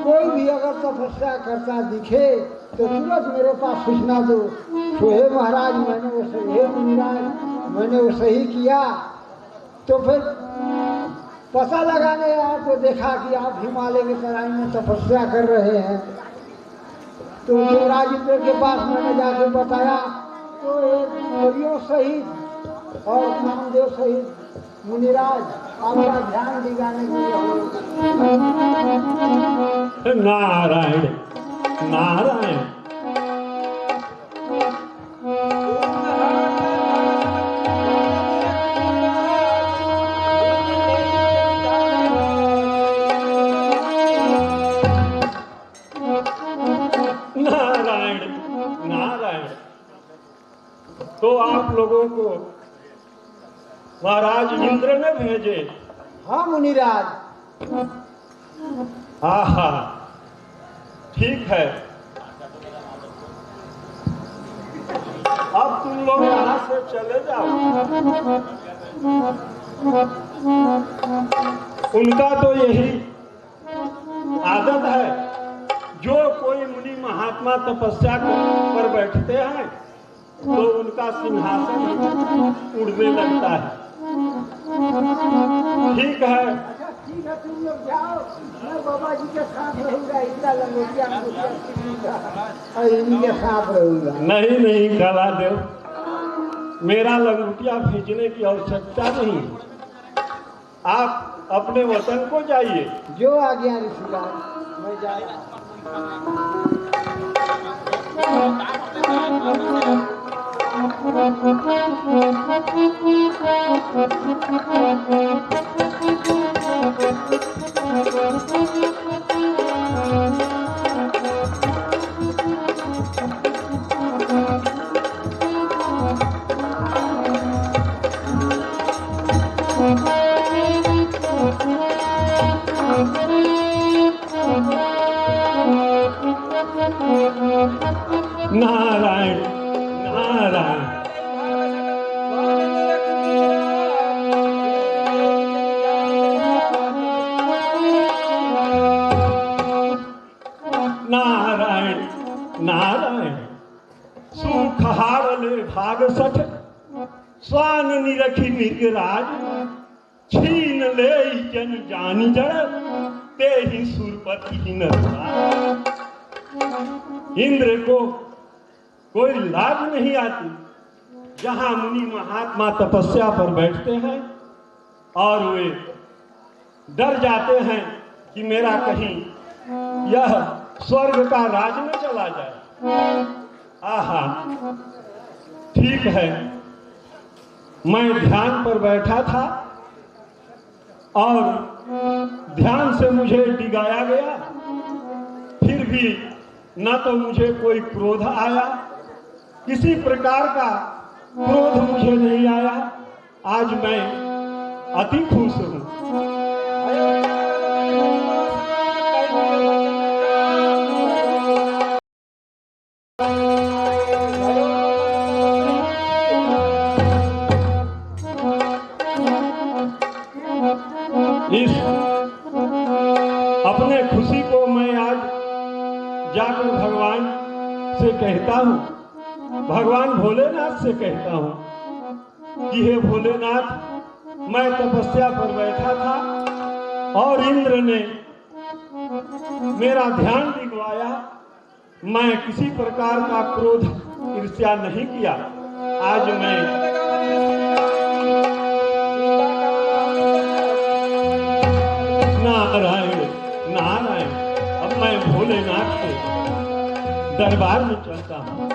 कोई भी अगर तपस्या करता दिखे तो तुरंत मेरे पास सूचना दो। तो हे महाराज, मैंने वो सही, हे मुनिराज, मैंने वो सही किया। तो फिर पता लगाने आया तो देखा कि आप हिमालय के तराई में तपस्या कर रहे हैं। तो देवराज इंद्र के पास मैंने जाके बताया तो एक परियों सहित और कामदेव सहित मुनिराज आपका ध्यान दिलाने के लिए। नारायण नारायण। नारायण नारायण। तो आप लोगों को महाराज इंद्र ने भेजे? हाँ मुनिराज। आहा, ठीक है। अब तुम लोग यहाँ से चले जाओ। उनका तो यही आदत है, जो कोई मुनि महात्मा तपस्या पर बैठते हैं तो उनका सिंहासन उड़ने लगता है। ठीक है, अच्छा ठीक है, तुम लोग जाओ, मैं बाबा जी के साथ रहूंगा। इतना लंगोटिया इनके साथ रहूंगा। नहीं नहीं काला देव, मेरा लंगोटिया भेजने की आवश्यकता नहीं। आप अपने वतन को जाइए। जो आज्ञा ऋषिराज, मैं जा रहा नारायण नारायण। नारायण नारायण। सुखहारले भाग सठ स्वान निरखी मृगराज, छीन ले जन जानी जड़ ते ही सुरपति ही नरराज। इंद्र को कोई लाज नहीं आती, जहां मुनि महात्मा तपस्या पर बैठते हैं और वे डर जाते हैं कि मेरा कहीं यह स्वर्ग का राज न चला जाए। आहा, ठीक है, मैं ध्यान पर बैठा था और ध्यान से मुझे डिगाया गया, फिर भी न तो मुझे कोई क्रोध आया, किसी प्रकार का क्रोध मुझे नहीं आया। आज मैं अति खुश हूं। इस अपने खुशी को मैं आज जाकर भगवान से कहता हूँ, भगवान भोलेनाथ से कहता हूँ कि हे भोलेनाथ, मैं तपस्या पर बैठा था और इंद्र ने मेरा ध्यान दिलवाया। मैं किसी प्रकार का क्रोध ईर्ष्या नहीं किया। आज मैं नारायण नारायण, अब मैं भोलेनाथ के दरबार में चलता हूँ।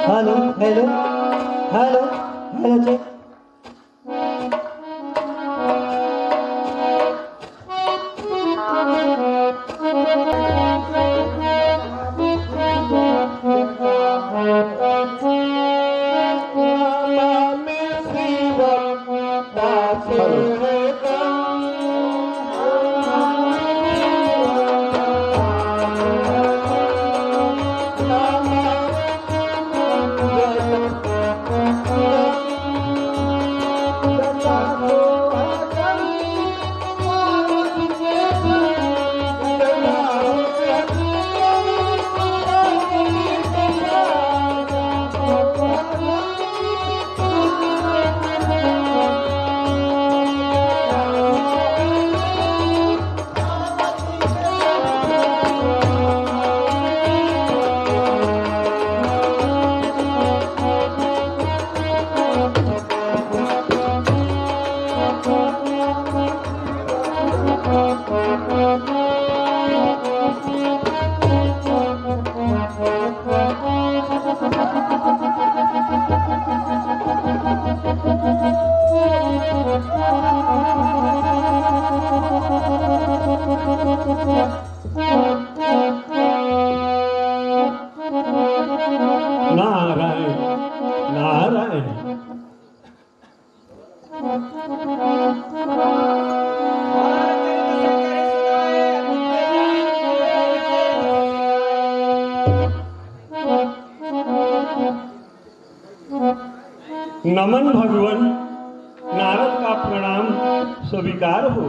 Hello hello hello hello check. Narayan. नमन भगवन, नारद का प्रणाम स्वीकार हो।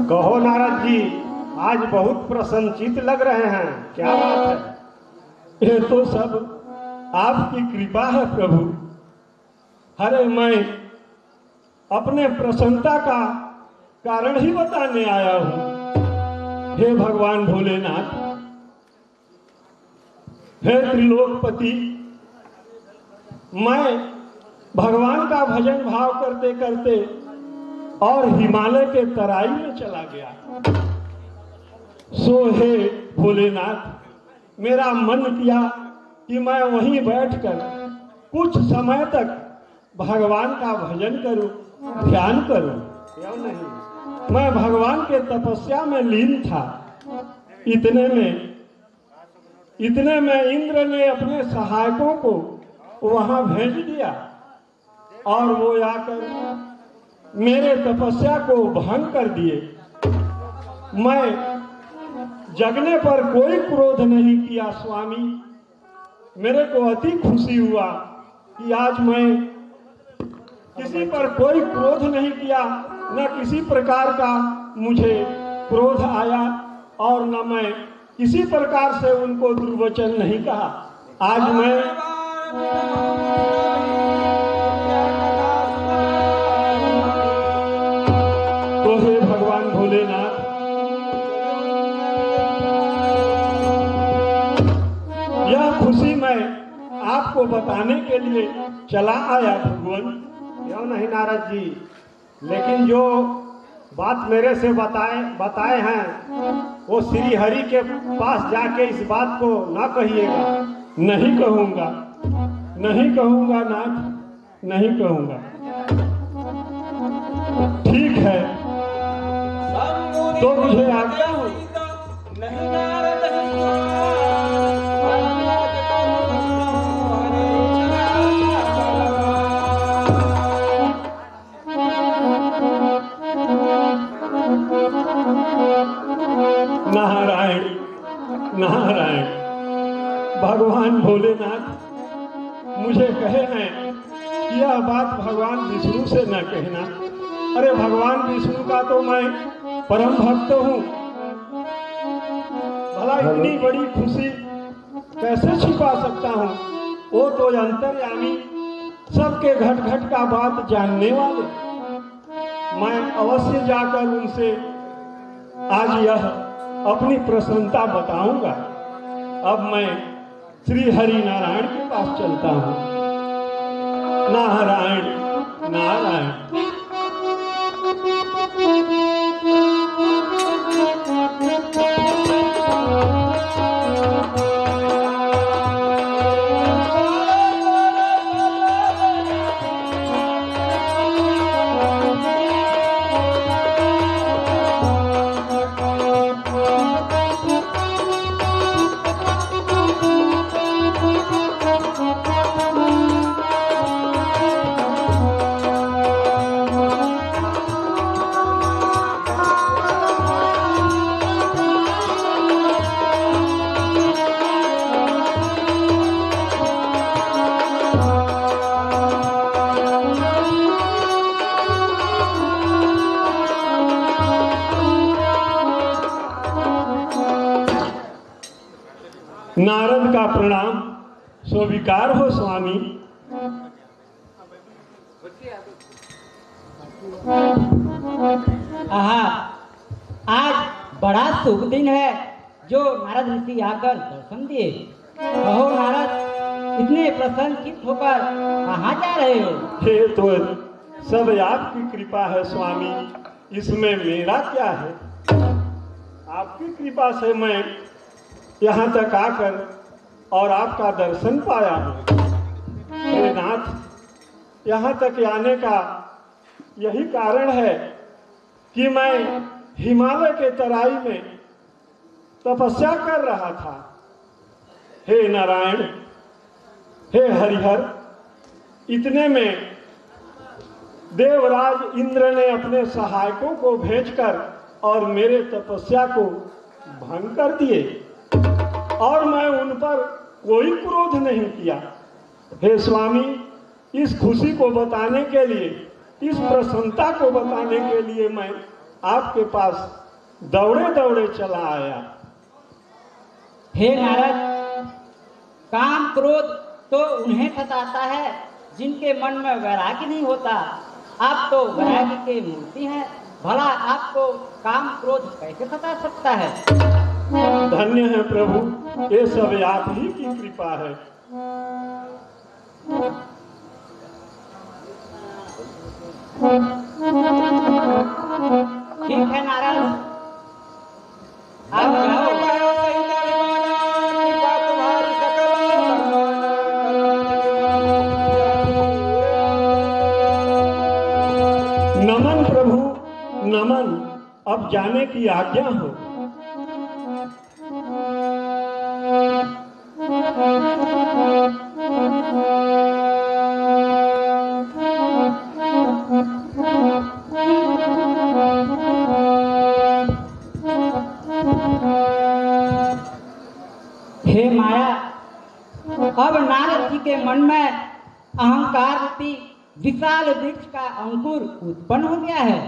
कहो नारद जी, आज बहुत प्रसन्नचित लग रहे हैं, क्या बात है? ये तो सब आपकी कृपा है प्रभु। अरे मैं अपने प्रसन्नता का कारण ही बताने आया हूं। हे भगवान भोलेनाथ, हे त्रिलोकपति, मैं भगवान का भजन भाव करते करते और हिमालय के तराई में चला गया। सो हे भोलेनाथ, मेरा मन किया कि मैं वहीं बैठकर कुछ समय तक भगवान का भजन करूं, ध्यान करूं। क्यों नहीं? मैं भगवान के तपस्या में लीन था। इतने में इंद्र ने अपने सहायकों को वहां भेज दिया और वो आकर मेरे तपस्या को भंग कर दिए। मैं जगने पर कोई क्रोध नहीं किया स्वामी। मेरे को अति खुशी हुआ कि आज मैं किसी पर कोई क्रोध नहीं किया, न किसी प्रकार का मुझे क्रोध आया और न मैं किसी प्रकार से उनको दुर्वचन नहीं कहा। आज मैं तो हे भगवान भोलेनाथ, यह खुशी मैं आपको बताने के लिए चला आया भगवान। क्यों नहीं नारद जी, लेकिन जो बात मेरे से बताए हैं वो श्री हरि के पास जाके इस बात को ना कहिएगा। नहीं कहूंगा, नहीं कहूंगा नाथ, नहीं कहूंगा। ठीक है, तो मुझे आज्ञा हो। नारायण नारायण। भगवान भोलेनाथ मुझे कहे हैं कि यह बात भगवान विष्णु से न कहना। अरे भगवान विष्णु का तो मैं परम भक्त हूँ, भला इतनी बड़ी खुशी कैसे छिपा सकता हूँ? वो तो अंतर्यामी, सबके घट घट का बात जानने वाले। मैं अवश्य जाकर उनसे आज यह अपनी प्रसन्नता बताऊंगा। अब मैं श्री हरि नारायण के पास चलता हूँ। नारायण नारायण। नारद का प्रणाम स्वीकार हो स्वामी। आहा, आज बड़ा शुभ दिन है जो नारद ऋषि आकर दर्शन दिए। कहो नारद, इतने प्रसन्नचित्त होकर कहाँ जा रहे हो? हे तो सब आपकी कृपा है स्वामी, इसमें मेरा क्या है? आपकी कृपा से मैं यहाँ तक आकर और आपका दर्शन पाया हूँ। हे नाथ, यहाँ तक आने का यही कारण है कि मैं हिमालय के तराई में तपस्या कर रहा था। हे नारायण, हे हरिहर, इतने में देवराज इंद्र ने अपने सहायकों को भेजकर और मेरे तपस्या को भंग कर दिए, और मैं उन पर कोई क्रोध नहीं किया। हे स्वामी, इस खुशी को बताने के लिए, इस प्रसन्नता को बताने के लिए मैं आपके पास दौड़े दौड़े चला आया। हे नारद, काम क्रोध तो उन्हें सताता है जिनके मन में वैराग्य नहीं होता। आप तो वैराग्य के मूर्ति हैं, भला आपको काम क्रोध कैसे सता सकता है? धन्य है प्रभु, ये सब आप ही की कृपा है। ठीक है नारायण, आप जाओ। नमन प्रभु, नमन। अब जाने की आज्ञा हो। हे माया, अब नारद जी के मन में अहंकार रूपी विशाल वृक्ष का अंकुर उत्पन्न हो गया है।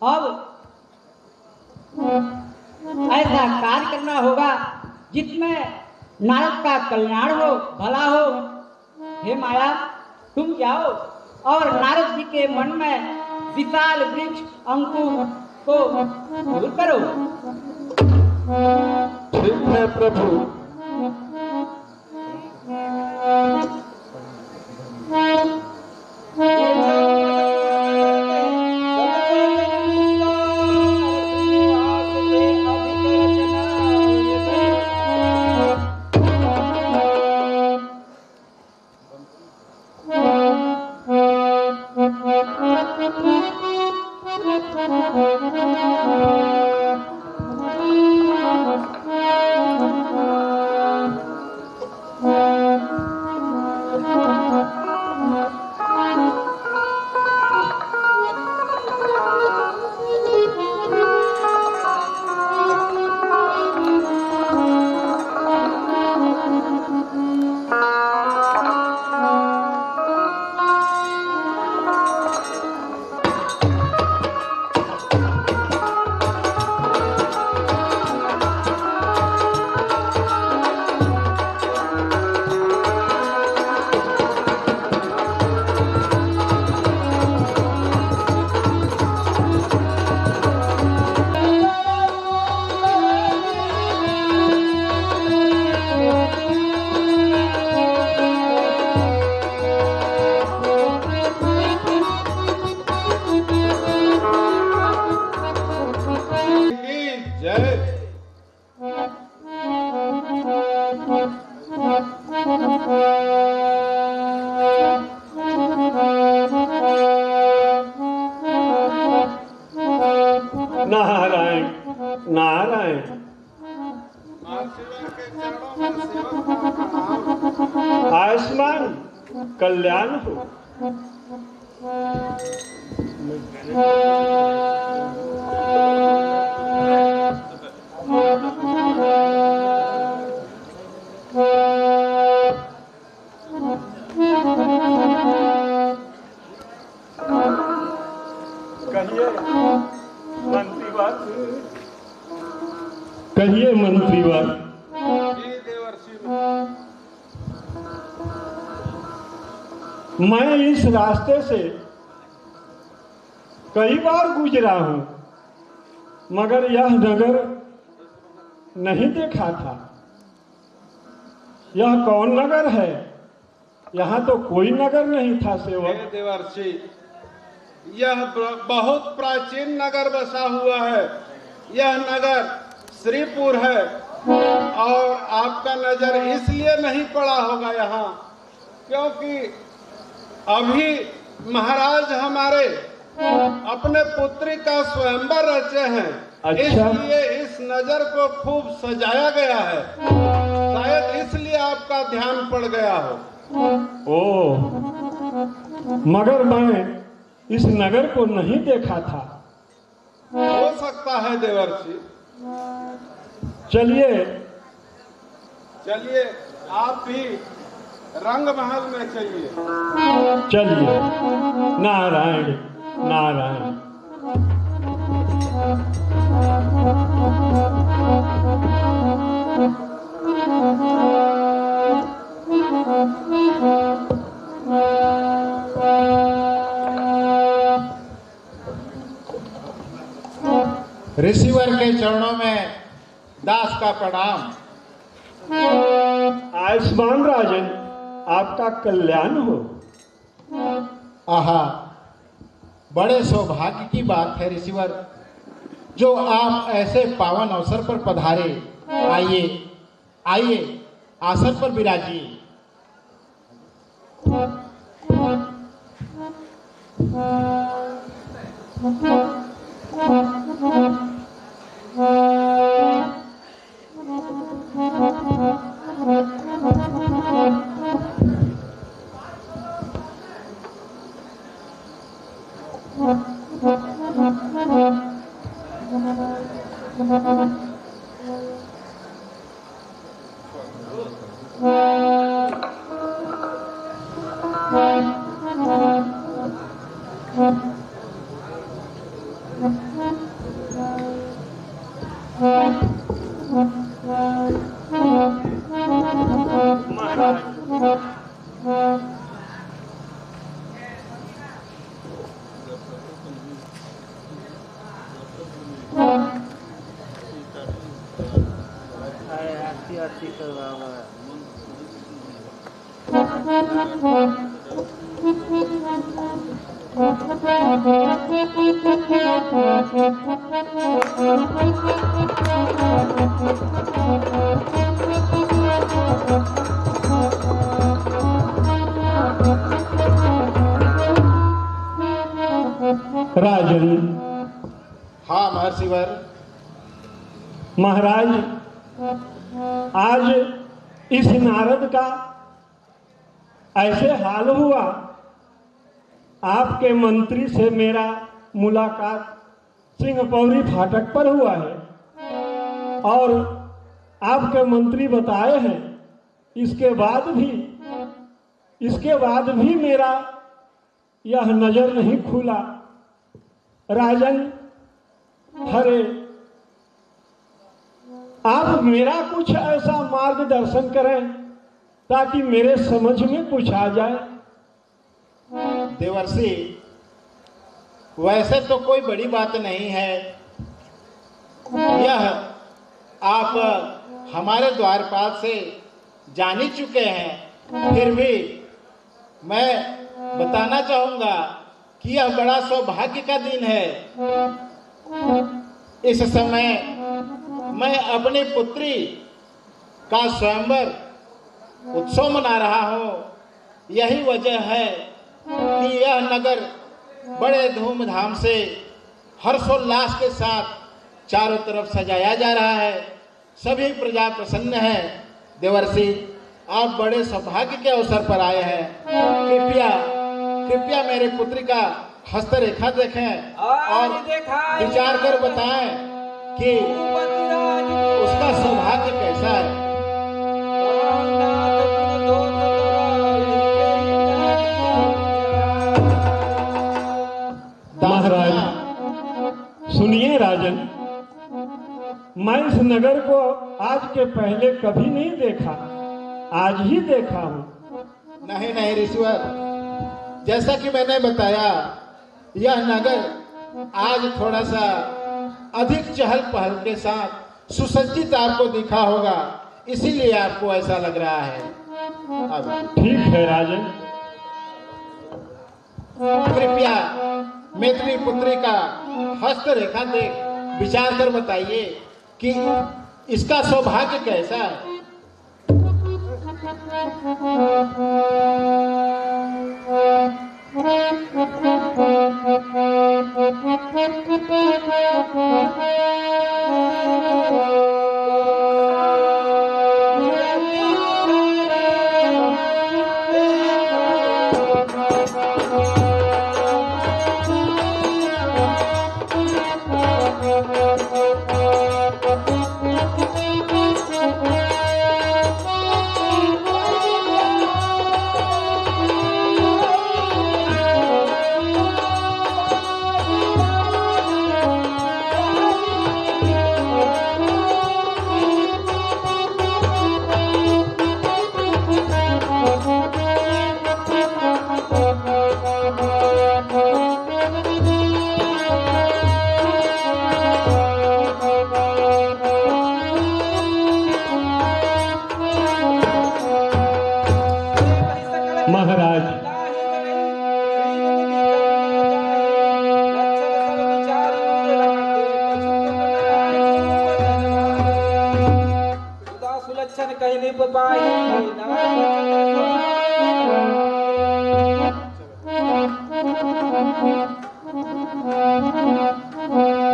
अब ऐसा कार्य करना होगा जिसमें नारद का कल्याण हो, भला हो। हे माया, तुम जाओ और नारद जी के मन में विशाल वृक्ष अंकुर को दूर करो। ठीक है प्रभु। नारायण नारायण। आयुष्मान कल्याण हो। कहिए मंत्रीवर। मैं इस रास्ते से कई बार गुजरा हूं, मगर यह नगर नहीं देखा था। यह कौन नगर है? यहाँ तो कोई नगर नहीं था सेवक। देवर्षि, यह बहुत प्राचीन नगर बसा हुआ है। यह नगर श्रीपुर है, और आपका नजर इसलिए नहीं पड़ा होगा यहाँ क्योंकि अभी महाराज हमारे अपने पुत्री का स्वयंवर रचे हैं। अच्छा। इसलिए इस नजर को खूब सजाया गया है, शायद इसलिए आपका ध्यान पड़ गया हो। ओ, मगर मैं इस नगर को नहीं देखा था। हो सकता है देवर्षि। चलिए चलिए, आप भी रंग महल में चलिए। चलिए। नारायण नारायण। ऋषिवर के चरणों में दास का प्रणाम। आयुष्मान राजन, आपका कल्याण हो। आहा, बड़े सौभाग्य की बात है ऋषिवर, जो आप ऐसे पावन अवसर पर पधारे। आइए आइए, आसन पर विराजिए। राजन। हाँ महर्षिवर। महाराज, आज इस नारद का ऐसे हाल हुआ, आपके मंत्री से मेरा मुलाकात सिंहपौरी फाटक पर हुआ है और आपके मंत्री बताए हैं, इसके बाद भी मेरा यह नजर नहीं खुला। राजन, हरे, आप मेरा कुछ ऐसा मार्गदर्शन करें ताकि मेरे समझ में कुछ आ जाए। देवर्षि, वैसे तो कोई बड़ी बात नहीं है। यह आप हमारे द्वारपाल से जान ही चुके हैं, फिर भी मैं बताना चाहूंगा कि यह बड़ा सौभाग्य का दिन है। इस समय मैं अपनी पुत्री का स्वयंवर उत्सव मना रहा हूँ। यही वजह है कि यह नगर बड़े धूमधाम से हर्षोल्लास के साथ चारों तरफ सजाया जा रहा है। सभी प्रजा प्रसन्न है। देवर्षि, आप बड़े सौभाग्य के अवसर पर आए हैं। कृपया मेरे पुत्री का हस्तरेखा देखें और विचार कर बताएं कि उसका सौभाग्य कैसा है। महाराज, सुनिए राजन, मैं इस नगर को आज के पहले कभी नहीं देखा, आज ही देखा हूँ। नहीं नहीं ऋषिवर, जैसा कि मैंने बताया, यह नगर आज थोड़ा सा अधिक चहल पहल के साथ सुसज्जित आपको दिखा होगा, इसीलिए आपको ऐसा लग रहा है। अब ठीक है राजन। कृपया मेरी पुत्री का हस्तरेखा देख विचार कर बताइए कि इसका सौभाग्य कैसा है। महाराज सुलक्षण कहीं नहीं पाई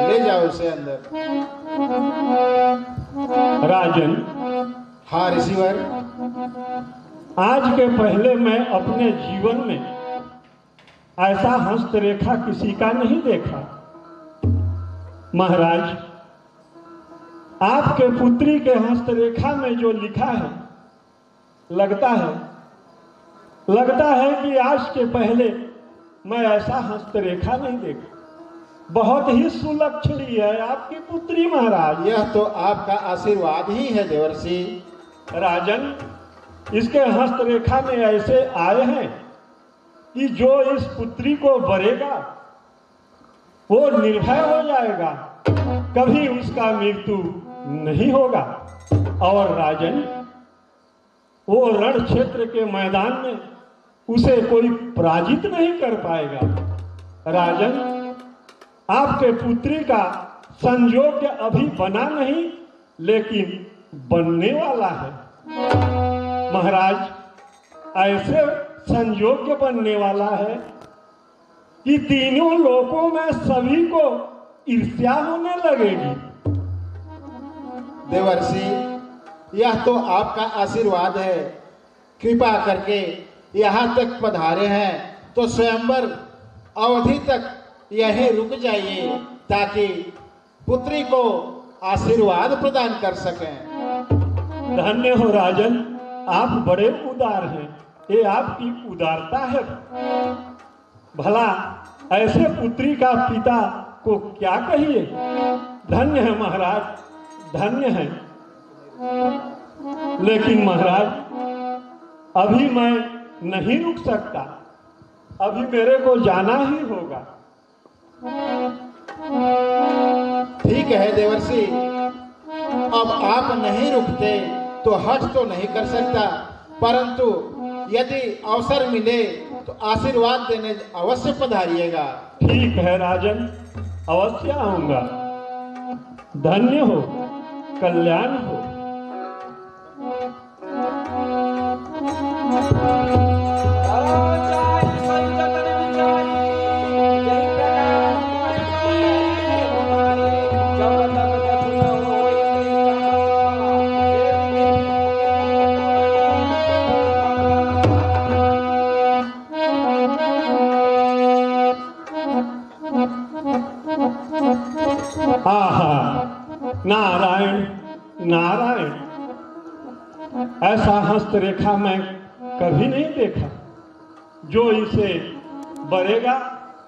ले जाओ उसे अंदर। राजन, हाँ रिसीवर। आज के पहले मैं अपने जीवन में ऐसा हस्तरेखा किसी का नहीं देखा। महाराज, आपके पुत्री के हस्तरेखा में जो लिखा है, लगता है कि आज के पहले मैं ऐसा हस्तरेखा नहीं देखा। बहुत ही सुलक्षणी है आपकी पुत्री महाराज। यह तो आपका आशीर्वाद ही है देवर्षि। राजन, इसके हस्तरेखा में ऐसे आए हैं कि जो इस पुत्री को बरेगा वो निर्भय हो जाएगा, कभी उसका मृत्यु नहीं होगा। और राजन, वो रण क्षेत्र के मैदान में उसे कोई पराजित नहीं कर पाएगा। राजन, आपके पुत्री का संयोग अभी बना नहीं, लेकिन बनने वाला है। महाराज, ऐसे संयोग बनने वाला है कि तीनों लोकों में सभी को ईर्ष्या होने लगेगी। देवर्षि, यह तो आपका आशीर्वाद है। कृपा करके यहाँ तक पधारे हैं तो स्वयंवर अवधि तक यहीं रुक जाइए, ताकि पुत्री को आशीर्वाद प्रदान कर सकें। धन्य हो राजन, आप बड़े उदार हैं। ये आपकी उदारता है। भला ऐसे पुत्री का पिता को क्या कहिए। धन्य है महाराज, धन्य है। लेकिन महाराज, अभी मैं नहीं रुक सकता। अभी मेरे को जाना ही होगा। ठीक है देवर्षि, अब आप नहीं रुकते तो हट तो नहीं कर सकता, परंतु यदि अवसर मिले तो आशीर्वाद देने अवश्य पधारिएगा। ठीक है राजन, अवश्य आऊंगा। धन्य हो, कल्याण हो। नारायण नारायण, ऐसा हस्तरेखा मैं कभी नहीं देखा। जो इसे बरेगा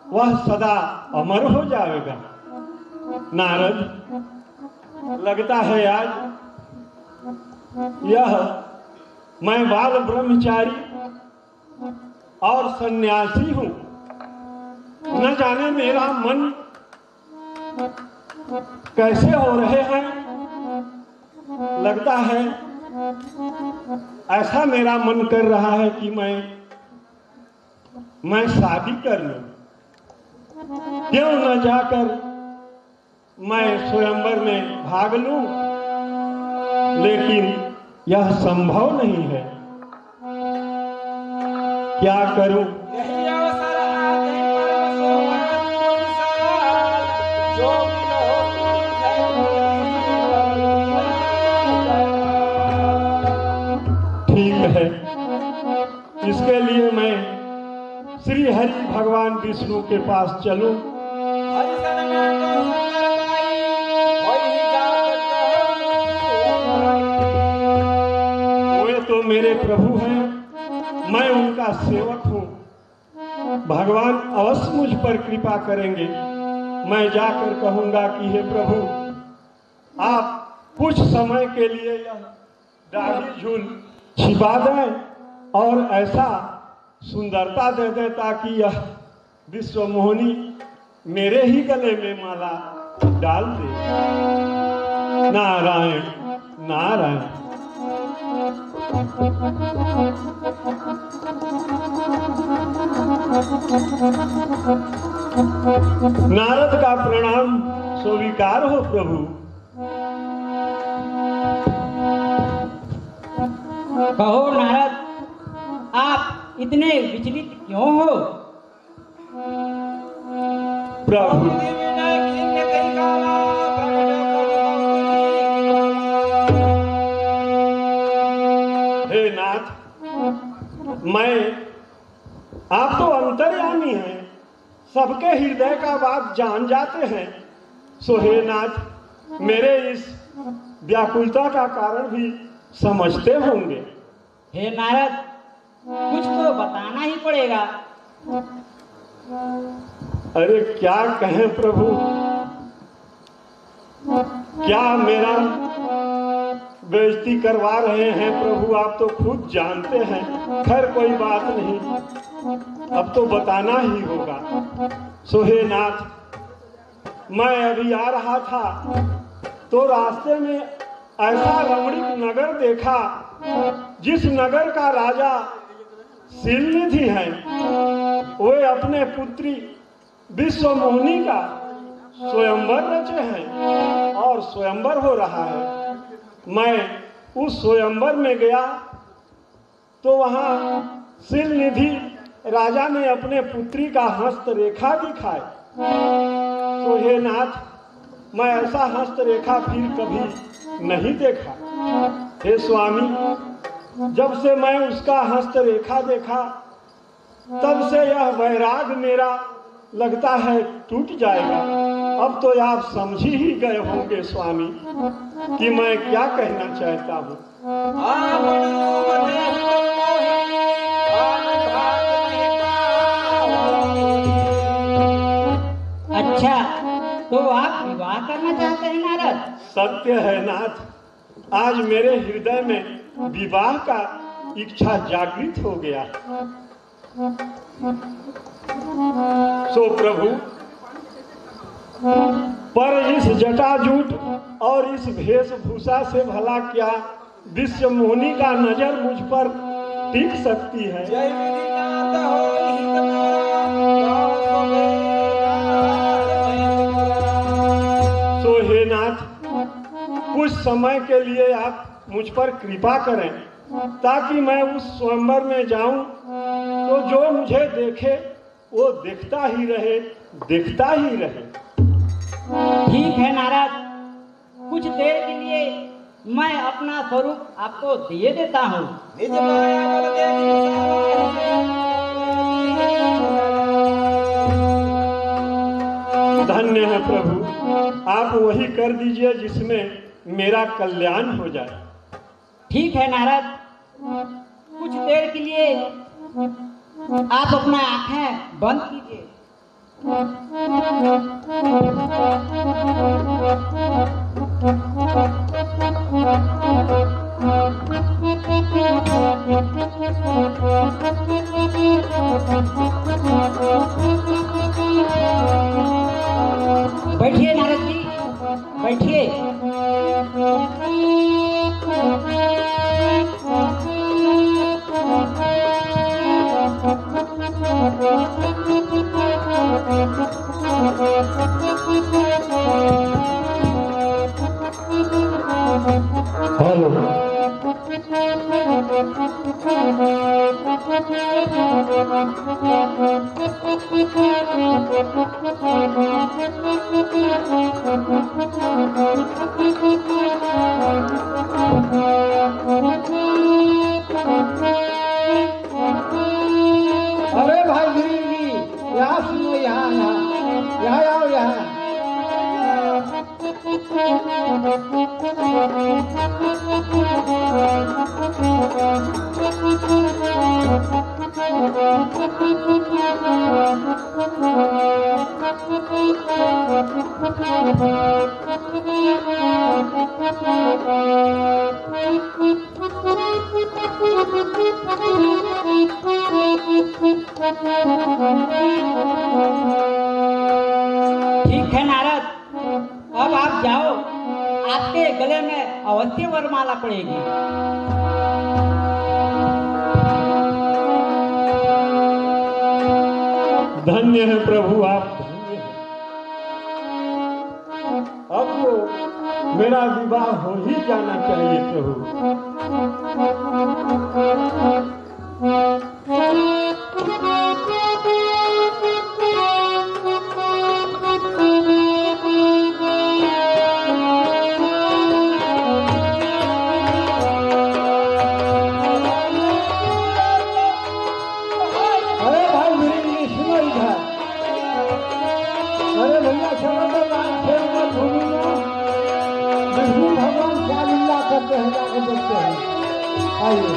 वह सदा अमर हो जाएगा। नारद, लगता है आज यह मैं बाल ब्रह्मचारी और सन्यासी हूं। न जाने मेरा मन कैसे हो रहे हैं। लगता है ऐसा मेरा मन कर रहा है कि मैं शादी कर लूं। क्यों न जाकर मैं स्वयंवर में भाग लूं, लेकिन यह संभव नहीं है। क्या करूं? यही अवसर आते जो ठीक है, इसके लिए मैं श्री हरि भगवान विष्णु के पास चलूं। हरिशन में तो सुंदर बाई, वही जात कहूँ। वे तो मेरे प्रभु हैं, मैं उनका सेवक हूँ। भगवान अवश्य मुझ पर कृपा करेंगे। मैं जाकर कहूंगा कि हे प्रभु, आप कुछ समय के लिए यह दाढ़ी झूल छिपा दें और ऐसा सुंदरता दे दें ताकि यह विश्वमोहिनी मेरे ही गले में माला डाल दे। नारायण नारायण। नारद का प्रणाम स्वीकार हो प्रभु। कहो नारद, आप इतने विचलित क्यों हो? प्रभु प्रकृति विनय कीन्य कई काला, प्रकट प्रभु हे नाथ, आप तो अंतर्यामी हैं, सबके हृदय का बात जान जाते हैं। सो हे नाथ, मेरे इस व्याकुलता का कारण भी समझते होंगे। हे नारद, कुछ तो बताना ही पड़ेगा। अरे क्या कहें प्रभु, क्या मेरा बेइज्जती करवा रहे हैं प्रभु, आप तो खुद जानते हैं। खैर कोई बात नहीं, अब तो बताना ही होगा। सो हे नाथ, मैं अभी आ रहा था तो रास्ते में ऐसा रमणीक नगर देखा जिस नगर का राजा शिलनिधि है। वे अपने पुत्री विश्वमोहिनी का स्वयंवर रचे हैं और स्वयंवर हो रहा है। मैं उस स्वयंवर में गया तो वहां शिलनिधि राजा ने अपने पुत्री का हस्तरेखा दिखाए। तो हे नाथ, मैं ऐसा हस्तरेखा फिर कभी नहीं देखा। हे स्वामी, जब से मैं उसका हस्तरेखा देखा तब से यह वैराग मेरा लगता है टूट जाएगा। अब तो आप समझ ही गए होंगे स्वामी कि मैं क्या कहना चाहता हूँ। अच्छा, तो आप विवाह करना चाहते हैं नारद? सत्य है नाथ, आज मेरे हृदय में विवाह का इच्छा जागृत हो गया। सो प्रभु, पर इस जटाजूट और इस वेशभूषा से भला क्या विश्वमोहिनी का नजर मुझ पर टिक सकती है? जय विधिनाथ होई हितकारा, गाँव सो हे नाथ, कुछ समय के लिए आप मुझ पर कृपा करें ताकि मैं उस स्वयंवर में जाऊं तो जो मुझे देखे वो देखता ही रहे, देखता ही रहे। ठीक है नारद, कुछ देर के लिए मैं अपना स्वरूप आपको दिए देता हूँ। निज माया बल देख धन्य है प्रभु, आप वही कर दीजिए जिसमें मेरा कल्याण हो जाए। ठीक है नारद, कुछ देर के लिए आप अपना आंखें बंद कीजिए। बैठिए नारद जी, बैठिए। हेलो, अरे भाई गिरी यहाँ सुनो, यहाँ यहाँ यहाँ आओ यहाँ। ठीक है नारद, अब आप जाओ, आपके गले में अवश्य वरमाला पड़ेगी। धन्य है प्रभु, आप धन्य हैं। अब तो मेरा विवाह हो ही जाना चाहिए प्रभु। अरे भाई गिरी सुनो इधर। अरे भैया चलो तो राम से ऊपर भूमि में विष्णु भगवान क्या लीला करते हैं, जाके देखते हैं। आइए।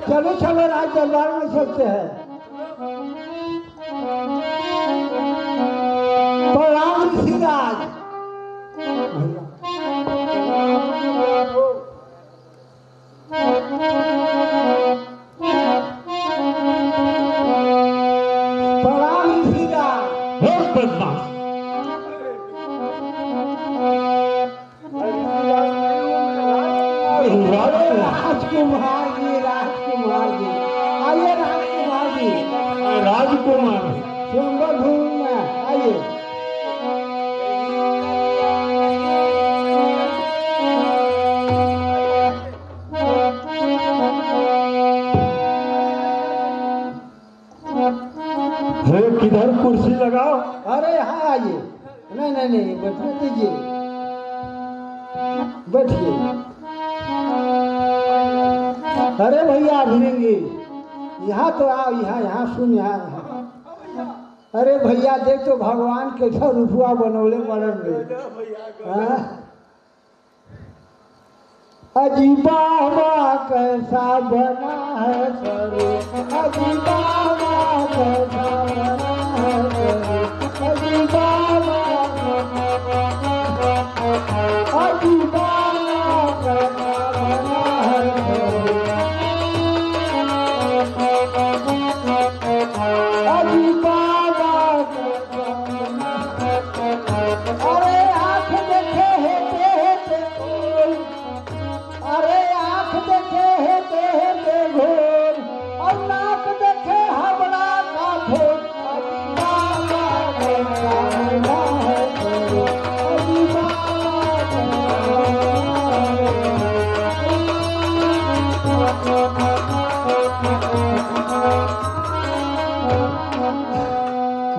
चलो चलो राज दरबार में चलते हैं। प्रणाम ऋषिराज। प्रणाम ऋषिराज। बहुत बदमाश। राजकुमार जी, राजकुमार जी, आइए राजकुमार जी। राजकुमार स्वयंवर भूमि में आइए। किधर कुर्सी लगाओ। अरे यहाँ आइए। नहीं नहीं नहीं, बैठने दीजिए, बैठिए। अरे भैया भिड़ेंगे, यहाँ तो आओ, यहाँ यहाँ सुन, यहाँ। अरे भैया देख तो भगवान कैसा रूपवा बनौले बनल अजीबा कैसा बना है सर, अजीबा कैसा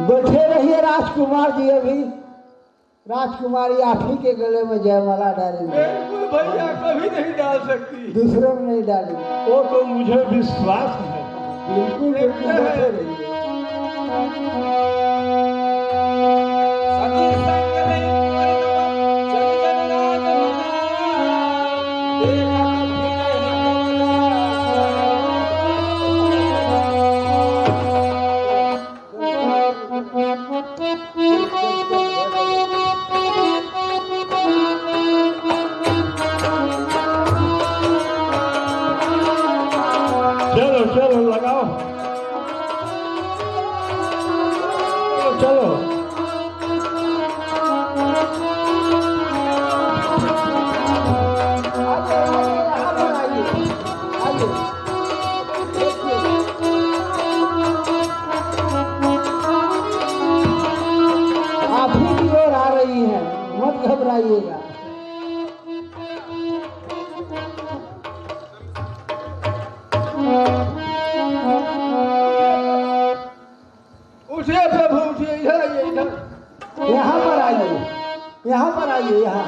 बैठे रहिए राजकुमार जी, अभी राजकुमारी आप ही के गले में जयमाला डालेंगे। बिल्कुल भैया, कभी नहीं डाल सकती। दूसरों में नहीं डालेंगे। वो तो मुझे विश्वास है। बिल्कुल बिल्कुल बैठे रहिए। सखी संग नहीं चल चल चलो चलो लगाओ, चलो। यहाँ पर आइए, आइए। आप ही की ओर आ रही हैं, मत घबराइएगा। उठिए प्रभु, उठिए, इधर आइए, इधर। यहाँ पर आइए, यहाँ पर आइए, यहाँ।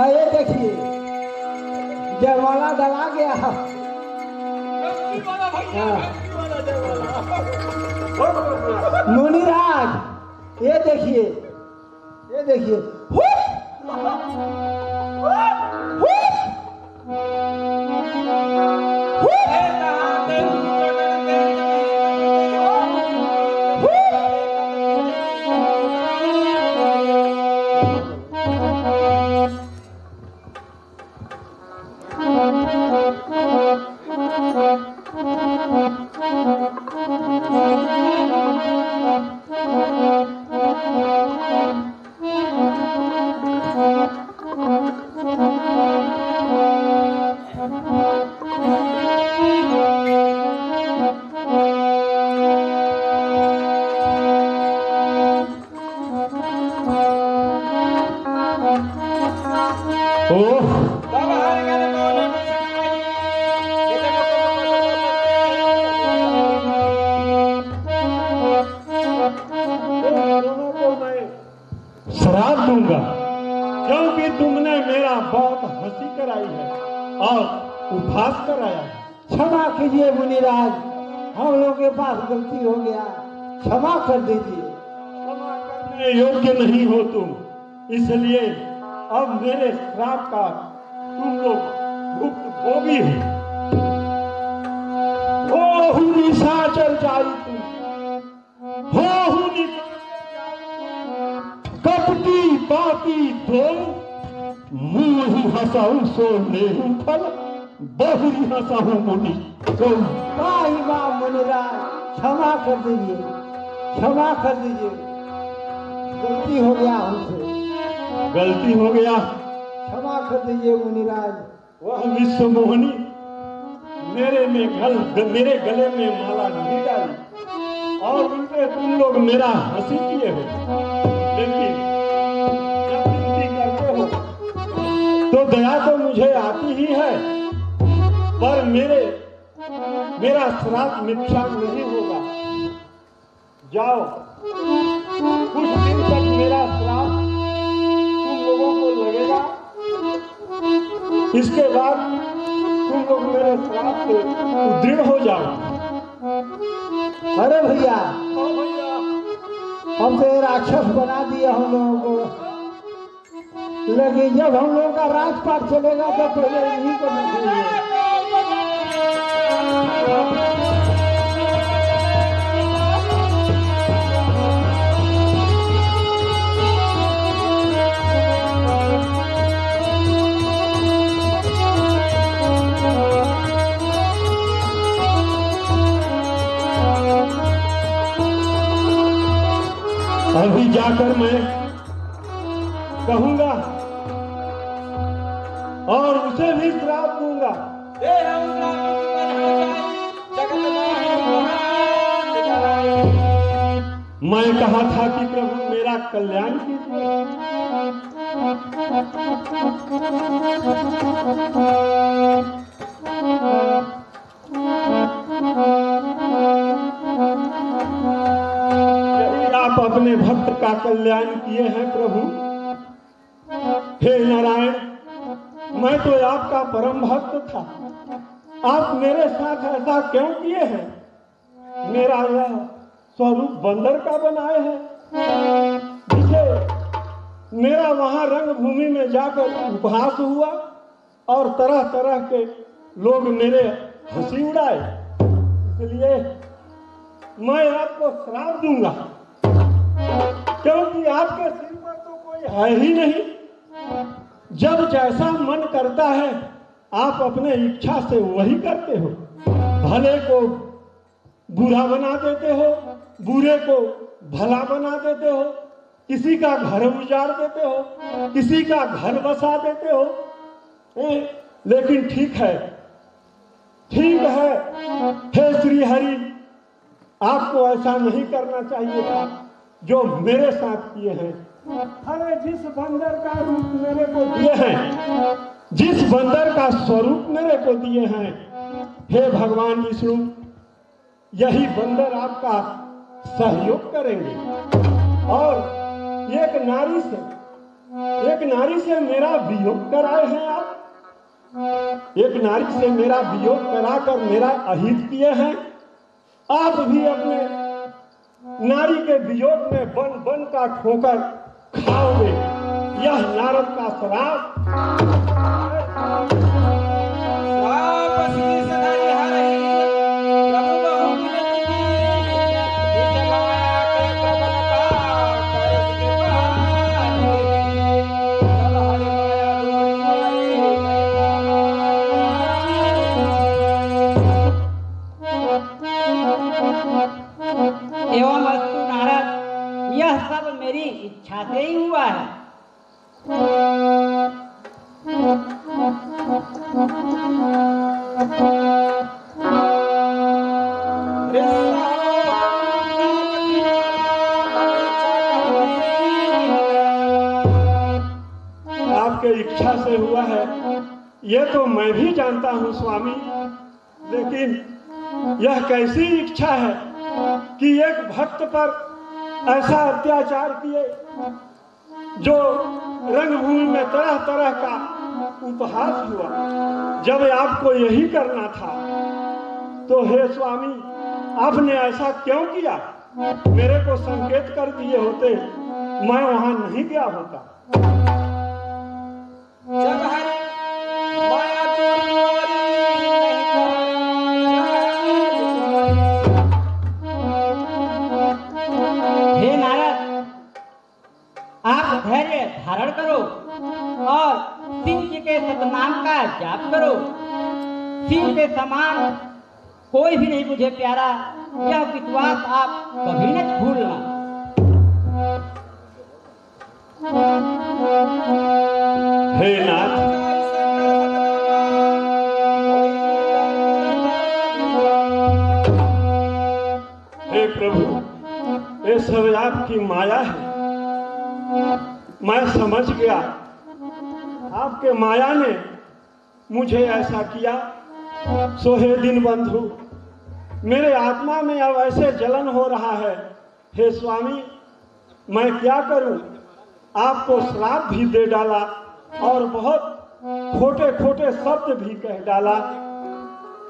ये देखिए जयमाला डला गया। मुनिराज ये देखिए, ये देखिए। श्राप दूंगा क्योंकि तुमने मेरा बहुत हंसी कराई है और उपहास कराया है। क्षमा कीजिए मुनिराज, हम लोगों के पास गलती हो गया, क्षमा कर दीजिए। क्षमा करने योग्य नहीं हो तुम, इसलिए अब मेरे श्राप का तुम लोग भुक्तभोगी हो। हो निशाचर जाई तुम, हो कपटी बाकी दो, मुंह हंसाऊ सो नेहू फल, बहुरी हंसाऊ मुनि तो। वाह मुनिराज, क्षमा कर दीजिए, क्षमा कर दीजिए, गलती हो गया हमसे, गलती हो गया। क्षमा कर दीजिए मुनिराज। वह विश्व मोहनी मेरे गले में माला नहीं डाली और उल्टे तुम लोग मेरा हंसी किए हो। लेकिन जब विनती करते हो तो दया तो मुझे आती ही है, पर मेरा श्राप मिथ्या नहीं होगा। जाओ, कुछ दिन तक मेरा श्राप तुम लोगों को लगेगा, इसके बाद तुम लोग मेरे श्राप से दृढ़ हो जाओ। अरे भैया, हम तो ये राक्षस बना दिया हम लोगों को। लेकिन जब हम लोग का राजपाट चलेगा तो पहले इन्हीं को देखेंगे। अभी जाकर मैं कहूंगा और उसे भी श्राप दूंगा। मैं कहा था कि प्रभु मेरा कल्याण कीजिए। आप अपने भक्त का कल्याण किए हैं प्रभु। हे नारायण, मैं तो आपका परम भक्त था, आप मेरे साथ ऐसा क्यों किए हैं? मेरा यह स्वरूप बंदर का बनाए है, जिसे मेरा वहां रंगभूमि में जाकर उपहास हुआ और तरह तरह के लोग मेरे हंसी उड़ाए। इसलिए मैं आपको श्राप दूंगा, क्योंकि आपके सिर पर तो कोई है ही नहीं। जब जैसा मन करता है आप अपने इच्छा से वही करते हो। भले को बुरा बना देते हो, बुरे को भला बना देते हो, किसी का घर उजाड़ देते हो, किसी का घर बसा देते हो। लेकिन ठीक है, ठीक है, हे श्री हरि, आपको ऐसा नहीं करना चाहिए था जो मेरे साथ किए हैं। अरे जिस बंदर का रूप मेरे को दिए हैं, जिस बंदर का स्वरूप मेरे को दिए हैं, हे भगवान विष्णु, यही बंदर आपका सहयोग करेंगे और एक नारी से मेरा वियोग कराए हैं आप। एक नारी से मेरा वियोग कराकर मेरा अहित किए हैं। आप भी अपने नारी के वियोग में बन बन का ठोकर खाओगे। यह नारद का श्राप। एवं अस्तु नारद, यह सब मेरी इच्छा से ही हुआ है। आपके इच्छा से हुआ है ये तो मैं भी जानता हूँ स्वामी, लेकिन यह कैसी इच्छा है कि एक भक्त पर ऐसा अत्याचार किए जो रंगभूमि में तरह तरह का उपहास हुआ। जब आपको यही करना था तो हे स्वामी, आपने ऐसा क्यों किया? मेरे को संकेत कर दिए होते, मैं वहां नहीं गया होता। हे नारद, आप धैर्य धारण करो और शिव जी के सतनाम का जाप करो। शिव के समान कोई भी नहीं मुझे प्यारा, यह विश्वास आप कभी न भूलना। हे नाथ, हे प्रभु, ये सब आपकी माया है। मैं समझ गया, आपके माया ने मुझे ऐसा किया। सो हे दिन बंधु, मेरे आत्मा में अब ऐसे जलन हो रहा है। हे स्वामी, मैं क्या करूं? आपको श्राप भी दे डाला और बहुत खोटे खोटे शब्द भी कह डाला,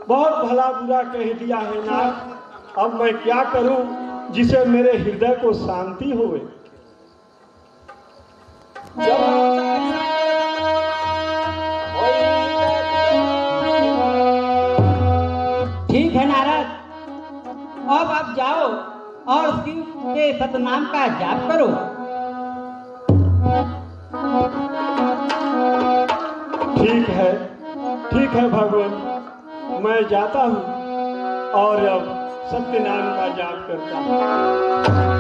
बहुत भला बुरा कह दिया है नाथ। अब मैं क्या करूं जिसे मेरे हृदय को शांति होवे? जब और शिव के सतनाम का जाप करो। ठीक है भगवान, मैं जाता हूँ और अब सत्यनारायण का जाप करता हूँ।